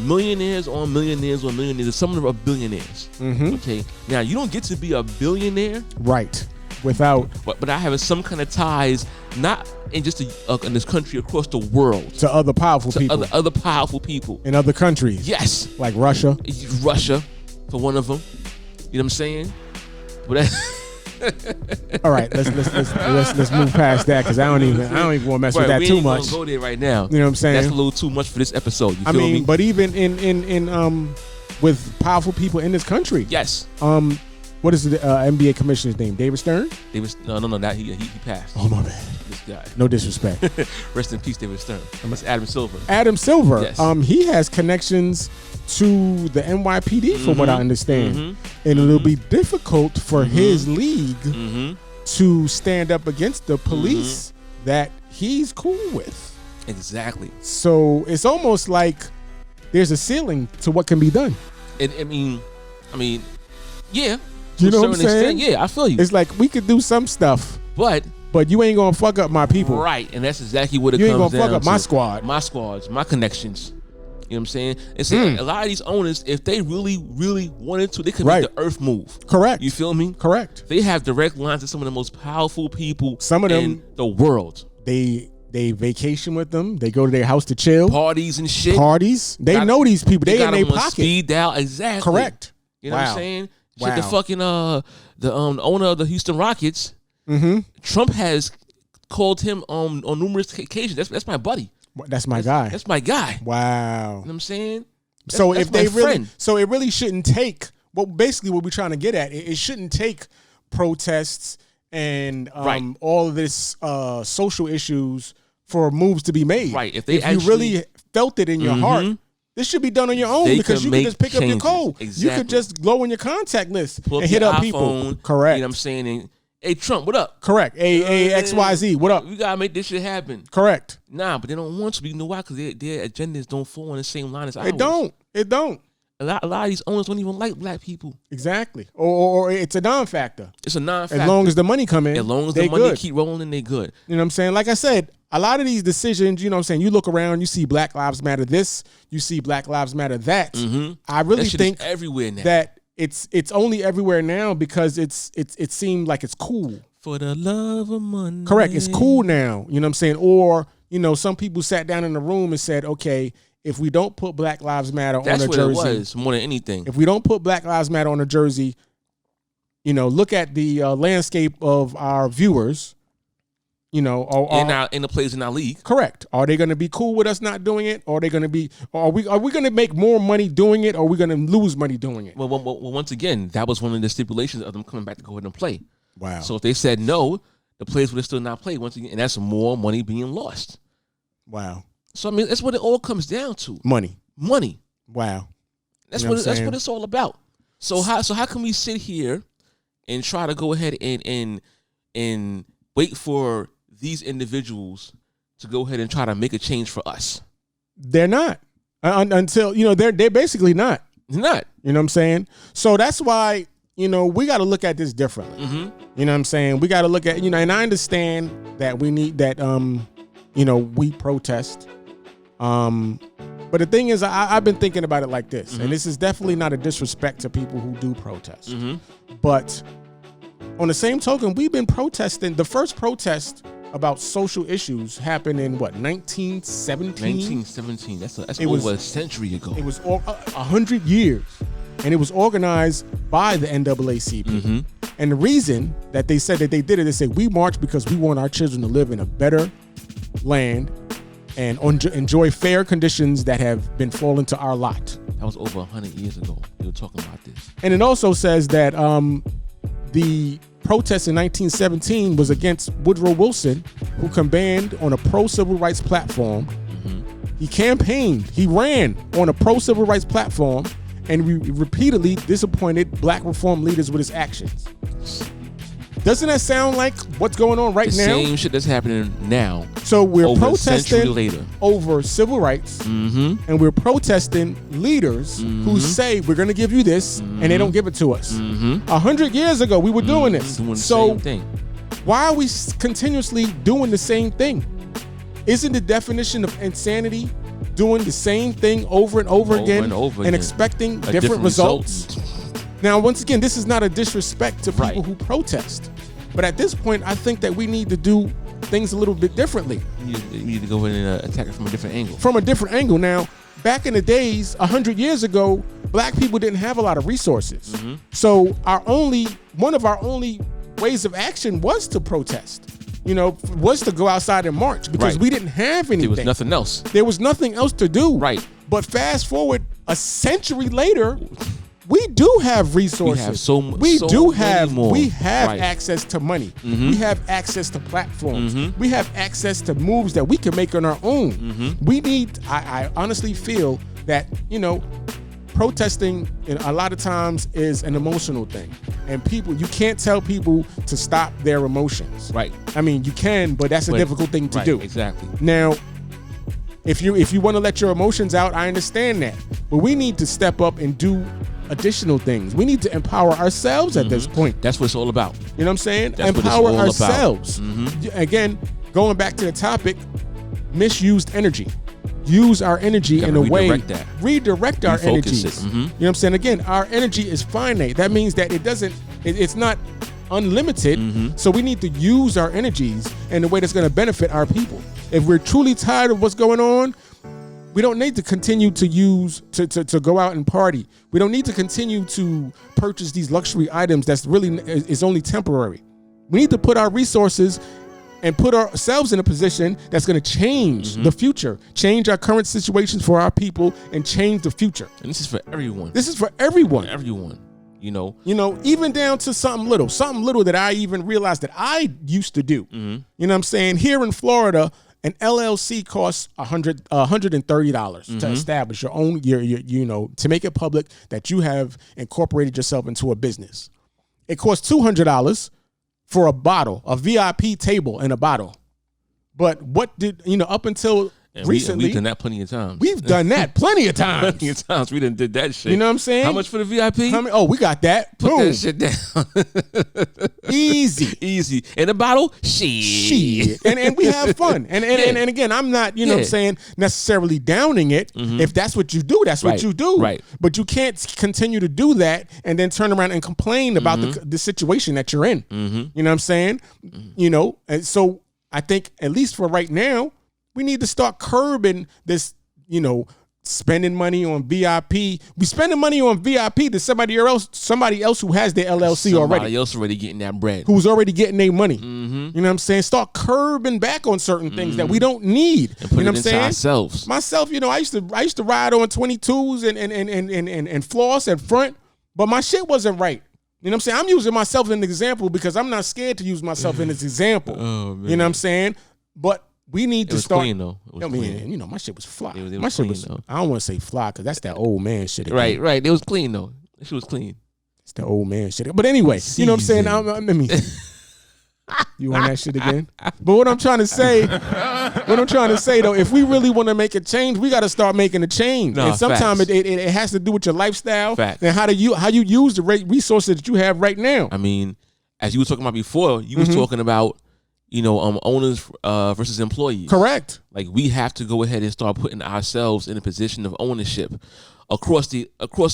Speaker 3: millionaires on millionaires on millionaires. Some of them are billionaires. Okay. Now, you don't get to be a billionaire.
Speaker 2: Right. Without.
Speaker 3: But I have some kind of ties, not in just in this country, across the world.
Speaker 2: To other powerful people.
Speaker 3: Other powerful people.
Speaker 2: In other countries.
Speaker 3: Yes.
Speaker 2: Like Russia.
Speaker 3: Russia, for one of them. You know what I'm saying? But
Speaker 2: all right, let's move past that, because I don't even want to mess with that too much.
Speaker 3: We ain't gonna go there right now.
Speaker 2: You know what I'm saying?
Speaker 3: That's a little too much for this episode. You feel me?
Speaker 2: But even in with powerful people in this country.
Speaker 3: Yes.
Speaker 2: What is the NBA commissioner's name? David Stern?
Speaker 3: No, not he passed.
Speaker 2: Oh, my bad.
Speaker 3: This guy.
Speaker 2: No disrespect.
Speaker 3: Rest in peace, David Stern. That's Adam Silver.
Speaker 2: Adam Silver.
Speaker 3: Yes.
Speaker 2: He has connections to the NYPD, from what I understand, and it'll be difficult for his league to stand up against the police that he's cool with.
Speaker 3: Exactly.
Speaker 2: So it's almost like there's a ceiling to what can be done.
Speaker 3: I mean, yeah.
Speaker 2: You know what I'm saying?
Speaker 3: Yeah, I feel you.
Speaker 2: It's like we could do some stuff, but you ain't gonna fuck up my people,
Speaker 3: right? And that's exactly what it
Speaker 2: comes down to.
Speaker 3: You ain't
Speaker 2: gonna fuck up my squad,
Speaker 3: my connections. You know what I'm saying? It's a lot of these owners, if they really, really wanted to, they could make the earth move.
Speaker 2: Correct.
Speaker 3: You feel me?
Speaker 2: Correct.
Speaker 3: They have direct lines to some of the most powerful people
Speaker 2: in
Speaker 3: the world.
Speaker 2: They vacation with them. They go to their house to chill.
Speaker 3: Parties and shit.
Speaker 2: They know these people. They in their pocket.
Speaker 3: Speed dial. Exactly.
Speaker 2: Correct.
Speaker 3: You know what I'm saying? Shit, the fucking the owner of the Houston Rockets, Trump has called him on numerous occasions. That's my buddy.
Speaker 2: That's my guy.
Speaker 3: That's my guy.
Speaker 2: Wow.
Speaker 3: You know what I'm saying?
Speaker 2: So if they really, so it really shouldn't take. Well, basically, what we're trying to get at, it shouldn't take protests and
Speaker 3: Right.
Speaker 2: all of this social issues for moves to be made.
Speaker 3: Right. If they
Speaker 2: you
Speaker 3: actually-
Speaker 2: really felt it in your heart, this should be done on your own
Speaker 3: They
Speaker 2: because
Speaker 3: can
Speaker 2: you can
Speaker 3: make
Speaker 2: just pick up your
Speaker 3: changes.
Speaker 2: code. You
Speaker 3: Exactly.
Speaker 2: could just go in your contact list
Speaker 3: Pull up
Speaker 2: and hit
Speaker 3: your
Speaker 2: up
Speaker 3: iPhone,
Speaker 2: people. Correct.
Speaker 3: You know what I'm saying? And, hey, Trump, what up?
Speaker 2: Correct. XYZ. What up?
Speaker 3: We gotta make this shit happen.
Speaker 2: Correct.
Speaker 3: Nah, but they don't want to. You know why? Because their agendas don't fall on the same line as ours.
Speaker 2: It don't.
Speaker 3: A lot of these owners don't even like black people.
Speaker 2: Exactly. Or it's a non-factor.
Speaker 3: It's a non-factor.
Speaker 2: As long as the money come in,
Speaker 3: As long as
Speaker 2: they
Speaker 3: the money
Speaker 2: good.
Speaker 3: keep rolling, they good.
Speaker 2: You know what I'm saying? Like I said, a lot of these decisions, you know what I'm saying, you look around, you see Black Lives Matter this, you see Black Lives Matter that. I really
Speaker 3: That shit
Speaker 2: think
Speaker 3: is everywhere now.
Speaker 2: that it's only everywhere now because it seemed like it's cool.
Speaker 3: For the love of money.
Speaker 2: Correct. It's cool now. You know what I'm saying? Or, you know, some people sat down in the room and said, okay, if we don't put Black Lives Matter
Speaker 3: That's
Speaker 2: on a
Speaker 3: what
Speaker 2: jersey,
Speaker 3: it was more than anything.
Speaker 2: if we don't put Black Lives Matter on a jersey, you know, look at the landscape of our viewers, you know,
Speaker 3: In the players in our league.
Speaker 2: correct. Are they going to be cool with us not doing it? Or are they going to be? Are we going to make more money doing it? Or are we going to lose money doing it?
Speaker 3: Well, once again, that was one of the stipulations of them coming back to go ahead and play.
Speaker 2: Wow.
Speaker 3: So if they said no, the players would have still not played once again, and that's more money being lost.
Speaker 2: Wow.
Speaker 3: So I mean, that's what it all comes down to.
Speaker 2: Money.
Speaker 3: That's
Speaker 2: Wow. You know
Speaker 3: what
Speaker 2: what I'm
Speaker 3: that's
Speaker 2: saying?
Speaker 3: what it's all about. So how can we sit here and try to go ahead and wait for these individuals to go ahead and try to make a change for us?
Speaker 2: They're not until you know they're basically not.
Speaker 3: They're not.
Speaker 2: You know what I'm saying? So that's why, you know, we got to look at this differently. You know what I'm saying? We got to look at, you know, and I understand that we need that, you know, we protest. But the thing is, I've been thinking about it like this, and this is definitely not a disrespect to people who do protest. But on the same token, we've been protesting. The first protest about social issues happened in what, 1917?
Speaker 3: 1917. That's
Speaker 2: It was-
Speaker 3: over a century ago.
Speaker 2: It was 100 years, and it was organized by the NAACP. And the reason that they said that they did it, they said we march because we want our children to live in a better land and enjoy fair conditions that have been fallen to our lot.
Speaker 3: That was over 100 years ago. They were talking about this.
Speaker 2: And it also says that the protest in 1917 was against Woodrow Wilson, who campaigned on a pro-civil rights platform. He campaigned, he ran on a pro-civil rights platform, and repeatedly disappointed black reform leaders with his actions. Doesn't that sound like what's going on right
Speaker 3: The
Speaker 2: now?
Speaker 3: same shit that's happening now.
Speaker 2: So we're
Speaker 3: over a century
Speaker 2: protesting
Speaker 3: later.
Speaker 2: over civil rights, and we're protesting leaders who say we're going to give you this, and they don't give it to us. 100 years ago, we were doing this.
Speaker 3: Doing the
Speaker 2: So
Speaker 3: same thing.
Speaker 2: why are we continuously doing the same thing? Isn't the definition of insanity doing the same thing over and over again
Speaker 3: and over
Speaker 2: and
Speaker 3: again.
Speaker 2: expecting
Speaker 3: A
Speaker 2: different results?
Speaker 3: result.
Speaker 2: Now, once again, this is not a disrespect to people
Speaker 3: Right.
Speaker 2: who protest. But at this point, I think that we need to do things a little bit differently.
Speaker 3: You need to go in and attack it from a different angle.
Speaker 2: From a different angle. Now, back in the days, 100 years ago, black people didn't have a lot of resources. So one of our only ways of action was to protest. You know, was to go outside and march because
Speaker 3: Right.
Speaker 2: we didn't have anything.
Speaker 3: There was nothing else.
Speaker 2: There was nothing else to do.
Speaker 3: Right.
Speaker 2: But fast forward a century later, we do have resources.
Speaker 3: We have
Speaker 2: We have
Speaker 3: Right.
Speaker 2: access to money. We have access to platforms. We have access to moves that we can make on our own. We need, I honestly feel that, you know, protesting a lot of times is an emotional thing. And you can't tell people to stop their emotions.
Speaker 3: Right.
Speaker 2: I mean, you can, but that's a difficult thing to
Speaker 3: Right,
Speaker 2: do.
Speaker 3: Exactly.
Speaker 2: Now, if you want to let your emotions out, I understand that. But we need to step up and do additional things. We need to empower ourselves at this point.
Speaker 3: That's what it's all about.
Speaker 2: You know what I'm saying?
Speaker 3: That's what it's
Speaker 2: Empower
Speaker 3: all about.
Speaker 2: ourselves. Again, going back to the topic, misused energy. Use our energy in a way. Redirect our
Speaker 3: Refocus
Speaker 2: energies.
Speaker 3: it.
Speaker 2: You know what I'm saying? Again, our energy is finite. That means that it's not unlimited. So we need to use our energies in a way that's going to benefit our people. If we're truly tired of what's going on, we don't need to continue to to go out and party. We don't need to continue to purchase these luxury items that's really is only temporary. We need to put our resources and put ourselves in a position that's going to change the future, change our current situations for our people, and change the future.
Speaker 3: And this is for everyone.
Speaker 2: This is for everyone.
Speaker 3: Everyone. You know,
Speaker 2: even down to something little that I even realized that I used to do. You know what I'm saying? Here in Florida, an LLC costs $130 to establish your own, to make it public that you have incorporated yourself into a business. It costs $200 for a bottle, a VIP table and a bottle. But what did, up until recently,
Speaker 3: we've done that plenty of times.
Speaker 2: We've done that plenty of times.
Speaker 3: Plenty of times we done did that shit.
Speaker 2: You know what I'm saying?
Speaker 3: How much for the VIP?
Speaker 2: We got that.
Speaker 3: Put
Speaker 2: Boom.
Speaker 3: that shit down.
Speaker 2: Easy.
Speaker 3: In a bottle? Shit.
Speaker 2: And we have fun. And again, I'm not, what I'm saying, necessarily downing it. If that's what you do, that's what you do.
Speaker 3: Right.
Speaker 2: But you can't continue to do that and then turn around and complain about the situation that you're in. You know what I'm saying? And so I think, at least for right now, we need to start curbing this, spending money on VIP. We spending money on VIP to somebody else who has their LLC already.
Speaker 3: Somebody else already getting that bread.
Speaker 2: Who's already getting their money. You know what I'm saying? Start curbing back on certain things that we don't need.
Speaker 3: And put
Speaker 2: you know
Speaker 3: it
Speaker 2: what I'm
Speaker 3: into
Speaker 2: saying?
Speaker 3: ourselves.
Speaker 2: Myself, I used to ride on 22s and floss at front, but my shit wasn't right. You know what I'm saying? I'm using myself as an example because I'm not scared to use myself in this example.
Speaker 3: Oh, man.
Speaker 2: You know what I'm saying? But we need to start.
Speaker 3: Clean, though. It was clean.
Speaker 2: My shit was fly.
Speaker 3: It was
Speaker 2: my shit
Speaker 3: clean,
Speaker 2: was.
Speaker 3: though.
Speaker 2: I don't want to say fly because that's that old man shit again.
Speaker 3: Right. It was clean though. That shit was clean.
Speaker 2: It's the old man shit. But anyway, you know what I'm saying? You on that shit again? But what I'm trying to say, though, if we really want to make a change, we got to start making a change.
Speaker 3: No,
Speaker 2: and sometimes it has to do with your lifestyle
Speaker 3: Facts.
Speaker 2: and how you use the resources that you have right now.
Speaker 3: I mean, as you were talking about before, you was talking about, owners versus employees.
Speaker 2: Correct.
Speaker 3: Like, we have to go ahead and start putting ourselves in a position of ownership across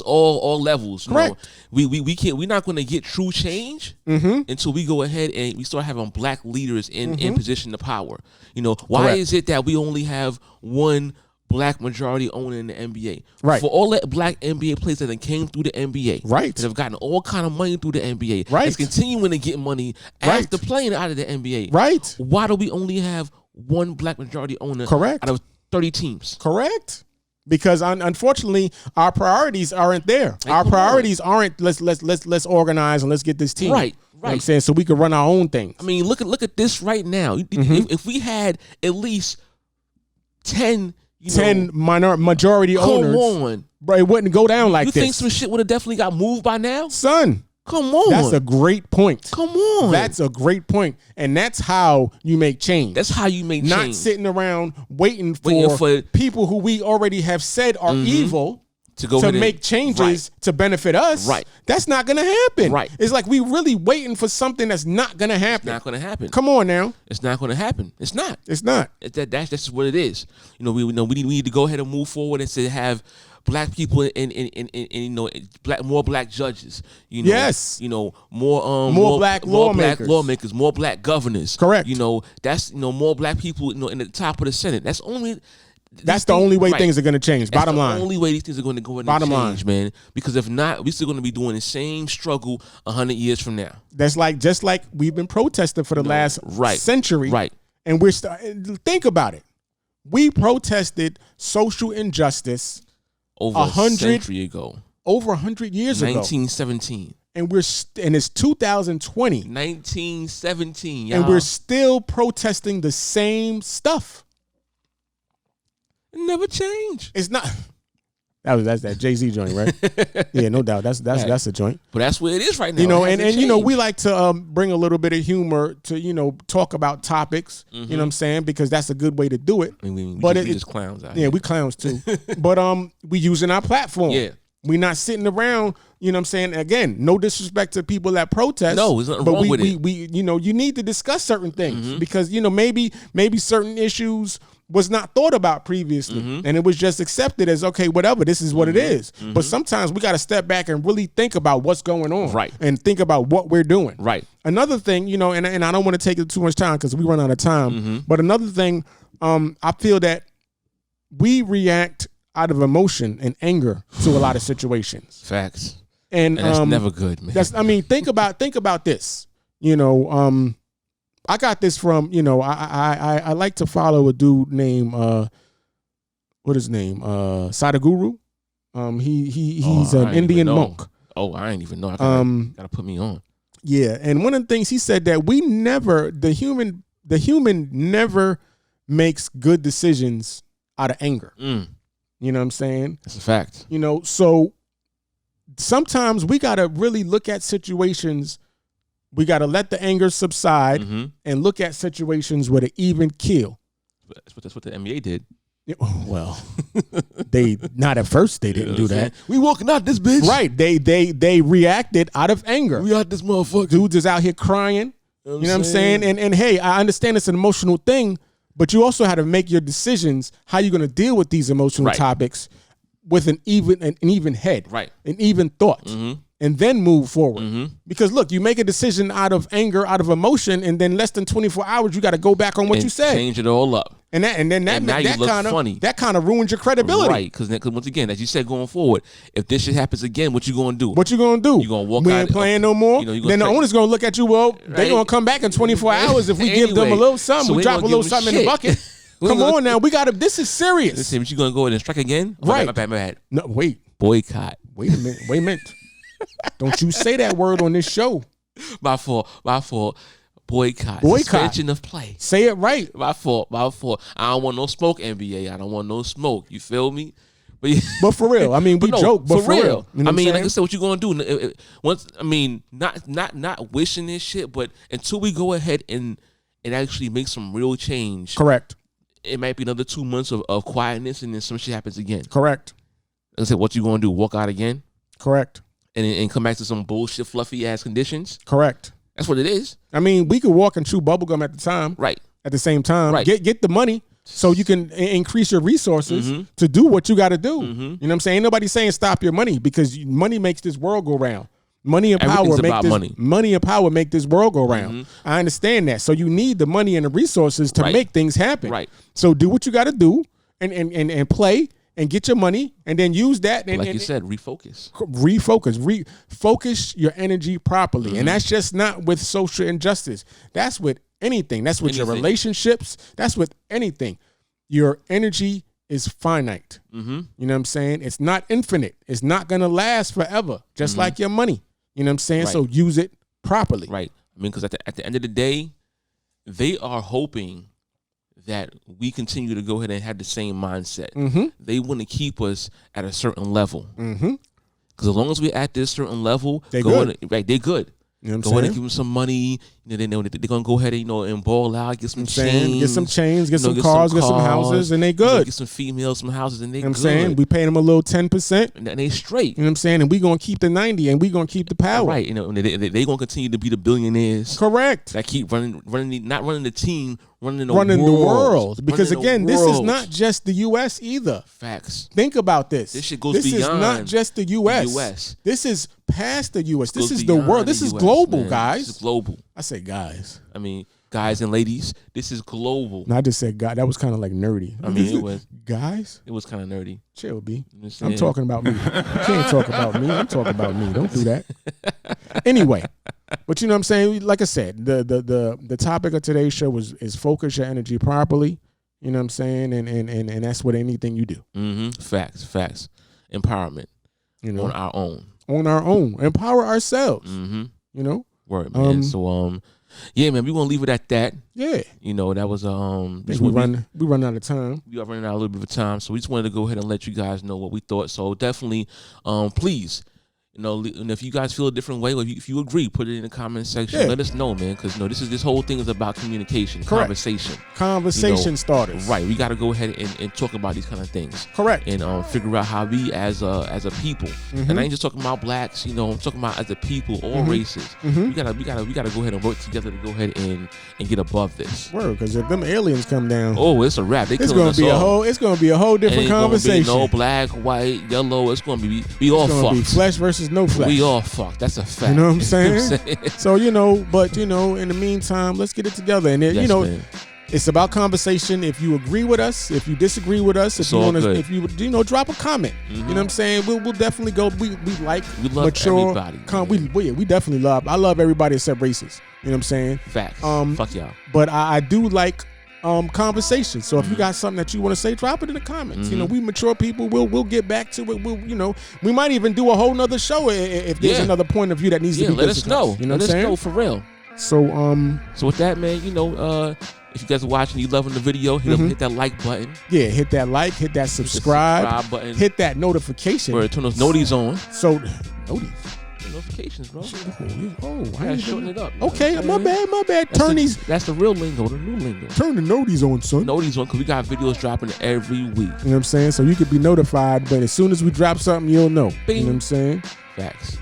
Speaker 3: all levels.
Speaker 2: Correct.
Speaker 3: We're not going to get true change until we go ahead and we start having black leaders in position of power. Why
Speaker 2: Correct.
Speaker 3: is it that we only have one black majority owner in the NBA?
Speaker 2: Right.
Speaker 3: For all that black NBA players that came through the NBA,
Speaker 2: Right.
Speaker 3: that have gotten all kind of money through the NBA,
Speaker 2: Right.
Speaker 3: that's continuing to get money
Speaker 2: Right.
Speaker 3: after playing out of the NBA.
Speaker 2: Right.
Speaker 3: Why do we only have one black majority owner?
Speaker 2: Correct.
Speaker 3: Out of 30 teams.
Speaker 2: Correct. Because unfortunately, our priorities aren't there.
Speaker 3: Like,
Speaker 2: our
Speaker 3: come
Speaker 2: priorities aren't let's organize and let's get this team.
Speaker 3: Right.
Speaker 2: You know what I'm saying? So we can run our own things.
Speaker 3: I mean, look at this right now. If we had at least 10
Speaker 2: majority owners,
Speaker 3: come on,
Speaker 2: bro, it wouldn't go down like
Speaker 3: you
Speaker 2: this.
Speaker 3: think some shit would have definitely got moved by now?
Speaker 2: Son,
Speaker 3: Come on.
Speaker 2: that's a great point.
Speaker 3: Come on.
Speaker 2: That's a great point. And that's how you make change.
Speaker 3: That's how you make
Speaker 2: Not
Speaker 3: change.
Speaker 2: sitting around waiting for people who we already have said are evil to make changes to benefit us.
Speaker 3: Right.
Speaker 2: That's not going to happen.
Speaker 3: Right.
Speaker 2: It's like we really waiting for something that's not going to happen.
Speaker 3: It's not going to happen.
Speaker 2: Come on now.
Speaker 3: It's not going to happen. It's not.
Speaker 2: It's not.
Speaker 3: That's just what it is. We need to go ahead and move forward and to have black people and more black judges.
Speaker 2: Yes.
Speaker 3: More
Speaker 2: black
Speaker 3: lawmakers, more black governors.
Speaker 2: Correct.
Speaker 3: That's more black people in the top of the Senate. That's
Speaker 2: the only way things are going to change.
Speaker 3: That's
Speaker 2: Bottom line.
Speaker 3: the only way these things are going to go in
Speaker 2: Bottom
Speaker 3: change, man. Because if not, we're still going to be doing the same struggle 100 years from now.
Speaker 2: That's just like we've been protesting for the last century.
Speaker 3: Right.
Speaker 2: And think about it. We protested social injustice
Speaker 3: over a century ago.
Speaker 2: Over 100 years ago.
Speaker 3: 1917.
Speaker 2: And it's 2020.
Speaker 3: 1917, y'all.
Speaker 2: And we're still protesting the same stuff.
Speaker 3: It never changed.
Speaker 2: It's not. That's that Jay-Z joint, right? Yeah, no doubt. That's a joint.
Speaker 3: But that's where it is right now.
Speaker 2: And we like to bring a little bit of humor to talk about topics. You know what I'm saying? Because that's a good way to do it.
Speaker 3: We just clowns out
Speaker 2: here. Yeah, we clowns too. But we using our platform.
Speaker 3: Yeah.
Speaker 2: We not sitting around, you know what I'm saying? Again, no disrespect to people that protest.
Speaker 3: No, there's nothing wrong with it.
Speaker 2: We you need to discuss certain things because maybe certain issues was not thought about previously and it was just accepted as okay, whatever, this is what it is. But sometimes we got to step back and really think about what's going on.
Speaker 3: Right.
Speaker 2: And think about what we're doing.
Speaker 3: Right.
Speaker 2: Another thing, and I don't want to take too much time because we run out of time. But another thing, I feel that we react out of emotion and anger to a lot of situations.
Speaker 3: Facts.
Speaker 2: And
Speaker 3: that's never good, man.
Speaker 2: Think about this. I got this from, I like to follow a dude named what is his name? Sadhguru. He's an Indian monk.
Speaker 3: Oh, I ain't even know. I gotta put me on.
Speaker 2: Yeah, and one of the things he said that the human never makes good decisions out of anger. You know what I'm saying?
Speaker 3: That's a fact.
Speaker 2: You know, so sometimes we got to really look at situations. We got to let the anger subside and look at situations with an even keel.
Speaker 3: That's what the NBA did.
Speaker 2: Well, they not at first. They didn't do that.
Speaker 3: We walking out this bitch.
Speaker 2: Right. They reacted out of anger.
Speaker 3: We out this motherfucker.
Speaker 2: Dudes is out here crying. You know what I'm saying? And hey, I understand it's an emotional thing, but you also have to make your decisions how you're going to deal with these emotional topics with an even head,
Speaker 3: right?
Speaker 2: An even thought, and then move forward. Because look, you make a decision out of anger, out of emotion, and then less than 24 hours, you got to go back on what you said,
Speaker 3: change it all up.
Speaker 2: And then that kind of ruins your credibility,
Speaker 3: right? Because once again, as you said, going forward, if this shit happens again, what you gonna do?
Speaker 2: What you gonna do?
Speaker 3: You gonna walk
Speaker 2: we
Speaker 3: out?
Speaker 2: Ain't playing no more. Then the owner's gonna look at you. Well, they gonna come back in 24 hours if we give them a little something. So we drop a little something in the bucket. Come on now, we gotta. This is serious.
Speaker 3: Listen, but you gonna go ahead and strike again?
Speaker 2: Right.
Speaker 3: My bad.
Speaker 2: No, wait.
Speaker 3: Boycott.
Speaker 2: Wait a minute. Don't you say that word on this show?
Speaker 3: My fault. Boycott. Suspension of play.
Speaker 2: Say it right.
Speaker 3: My fault. I don't want no smoke, NBA. I don't want no smoke. You feel me?
Speaker 2: But for real, I mean, we joke, but for real.
Speaker 3: You know I mean, like I said, what you gonna do? Not wishing this shit, but until we go ahead and actually make some real change.
Speaker 2: Correct.
Speaker 3: It might be another 2 months of quietness, and then some shit happens again.
Speaker 2: Correct.
Speaker 3: Like I said, what you gonna do? Walk out again?
Speaker 2: Correct.
Speaker 3: And come back to some bullshit, fluffy ass conditions?
Speaker 2: Correct.
Speaker 3: That's what it is. I
Speaker 2: mean, we could walk and chew bubblegum at the time.
Speaker 3: Right.
Speaker 2: At the same time.
Speaker 3: Right.
Speaker 2: Get the money so you can increase your resources to do what you got to do. You know what I'm saying? Ain't nobody saying stop your money because money makes this world go round. Money and power make this world go round. I understand that. So you need the money and the resources to make things happen.
Speaker 3: Right.
Speaker 2: So do what you got to do and play and get your money and then use that. And,
Speaker 3: like you said, refocus.
Speaker 2: Focus your energy properly. And that's just not with social injustice. That's with anything. That's with your relationships. That's with anything. Your energy is finite. You know what I'm saying? It's not infinite. It's not going to last forever, just like your money. You know what I'm saying? Right. So use it properly.
Speaker 3: Right. I mean, because at the end of the day, they are hoping that we continue to go ahead and have the same mindset. They want to keep us at a certain level. Because as long as we're at this certain level, they're good. They're good.
Speaker 2: You know what I'm
Speaker 3: go
Speaker 2: saying?
Speaker 3: ahead and give them some money. They're gonna go ahead and ball out, get some chains,
Speaker 2: get some cars, get some houses, and they good.
Speaker 3: Get some females, some houses, and they good.
Speaker 2: You know what I'm saying? We pay them a little 10%,
Speaker 3: and they straight.
Speaker 2: You know what I'm saying? And we gonna keep the 90, and we gonna keep the power.
Speaker 3: Right? You know, they gonna continue to be the billionaires.
Speaker 2: Correct.
Speaker 3: That keep running, not running the team, running the
Speaker 2: world. Because again, this is not just the U.S. either.
Speaker 3: Facts.
Speaker 2: Think about this.
Speaker 3: This shit goes beyond.
Speaker 2: This is not just the U.S. This is past the U.S. This is the world. This is global, guys.
Speaker 3: This is global.
Speaker 2: I say guys.
Speaker 3: I mean, guys and ladies, this is global.
Speaker 2: No, I just said guy. That was kind of like nerdy.
Speaker 3: I mean, it was.
Speaker 2: Guys?
Speaker 3: It was kind of nerdy.
Speaker 2: Chill, B. I'm talking about me. You can't talk about me. I'm talking about me. Don't do that. Anyway, but you know what I'm saying? Like I said, the topic of today's show is focus your energy properly. You know what I'm saying? And that's what anything you do.
Speaker 3: Facts. Empowerment. You know, on our own. Empower ourselves. You know? Word, man. So yeah, man, we want to leave it at that.
Speaker 2: Yeah.
Speaker 3: You know, that was
Speaker 2: we run out of time.
Speaker 3: We are running out a little bit of time, so we just wanted to go ahead and let you guys know what we thought. So definitely, please, you know, and if you guys feel a different way, or if you agree, put it in the comment section. Yeah. Let us know, man, because this whole thing is about communication, conversation starters. Right. We got to go ahead and talk about these kind of things.
Speaker 2: Correct.
Speaker 3: And figure out how we as a people, and I ain't just talking about blacks. You know, I'm talking about as a people, all races. We gotta go ahead and work together to go ahead and get above this.
Speaker 2: Word, because if them aliens come down,
Speaker 3: it's a wrap. It's
Speaker 2: gonna be a whole different conversation.
Speaker 3: No black, white, yellow. It's gonna be all fucked.
Speaker 2: Be flesh versus no flesh.
Speaker 3: We all fucked. That's a fact.
Speaker 2: You know what I'm saying? So, in the meantime, let's get it together. And man. It's about conversation. If you agree with us, if you disagree with us, if you drop a comment. You know what I'm saying? We'll definitely go. We love mature.
Speaker 3: Everybody.
Speaker 2: We definitely love. I love everybody except races. You know what I'm saying?
Speaker 3: Facts. Fuck y'all.
Speaker 2: But I do like conversation. So if you got something that you want to say, drop it in the comments. You know, we mature people. We'll get back to it. We'll, you know, we might even do a whole nother show if there's another point of view that needs to be
Speaker 3: let us know.
Speaker 2: You know
Speaker 3: let
Speaker 2: what I'm saying?
Speaker 3: Let us know for real.
Speaker 2: So
Speaker 3: with that, man, you know, if you guys are watching, you loving the video, hit that like button.
Speaker 2: Yeah, hit that like, hit that subscribe
Speaker 3: button.
Speaker 2: Hit that notification.
Speaker 3: Or turn those noties on.
Speaker 2: So noties.
Speaker 3: Notifications, bro.
Speaker 2: I
Speaker 3: ain't shorten it up.
Speaker 2: Okay, my bad.
Speaker 3: That's the real lingo, the new lingo.
Speaker 2: Turn the noties on, son.
Speaker 3: Noties on, because we got videos dropping every week.
Speaker 2: You know what I'm saying? So you could be notified, but as soon as we drop something, you'll know.
Speaker 3: Bing.
Speaker 2: You know what I'm saying?
Speaker 3: Facts.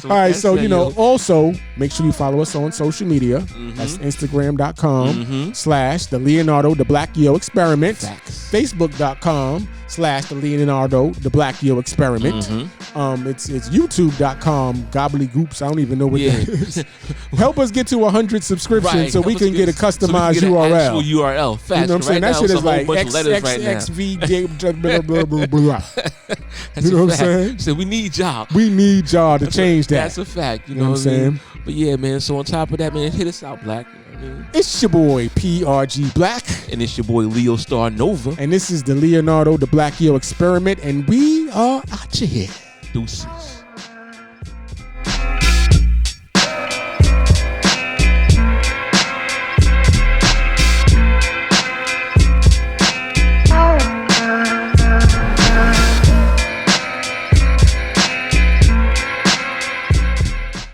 Speaker 2: All right, so you know, also make sure you follow us on social media. That's Instagram.com/the Leonardo the Black Yo Experiment.
Speaker 3: Facts.
Speaker 2: Facebook.com/the Leonardo the Black Yo Experiment. It's YouTube.com gobbledygoops. I don't even know what that is. Help us get to 100 subscriptions so we can get a customized URL.
Speaker 3: Actual URL. Facts.
Speaker 2: You know what I'm saying? That shit is like XXXV blah blah blah blah. You know what I'm saying?
Speaker 3: So we need y'all.
Speaker 2: We need y'all to change that.
Speaker 3: That's a fact. You know what I'm saying? But yeah, man. So on top of that, man, hit us out, Black. You know what I mean?
Speaker 2: It's your boy PRG Black.
Speaker 3: And it's your boy Leo Star Nova.
Speaker 2: And this is the Leonardo the Black Yo Experiment. And we are out here.
Speaker 3: Deuces.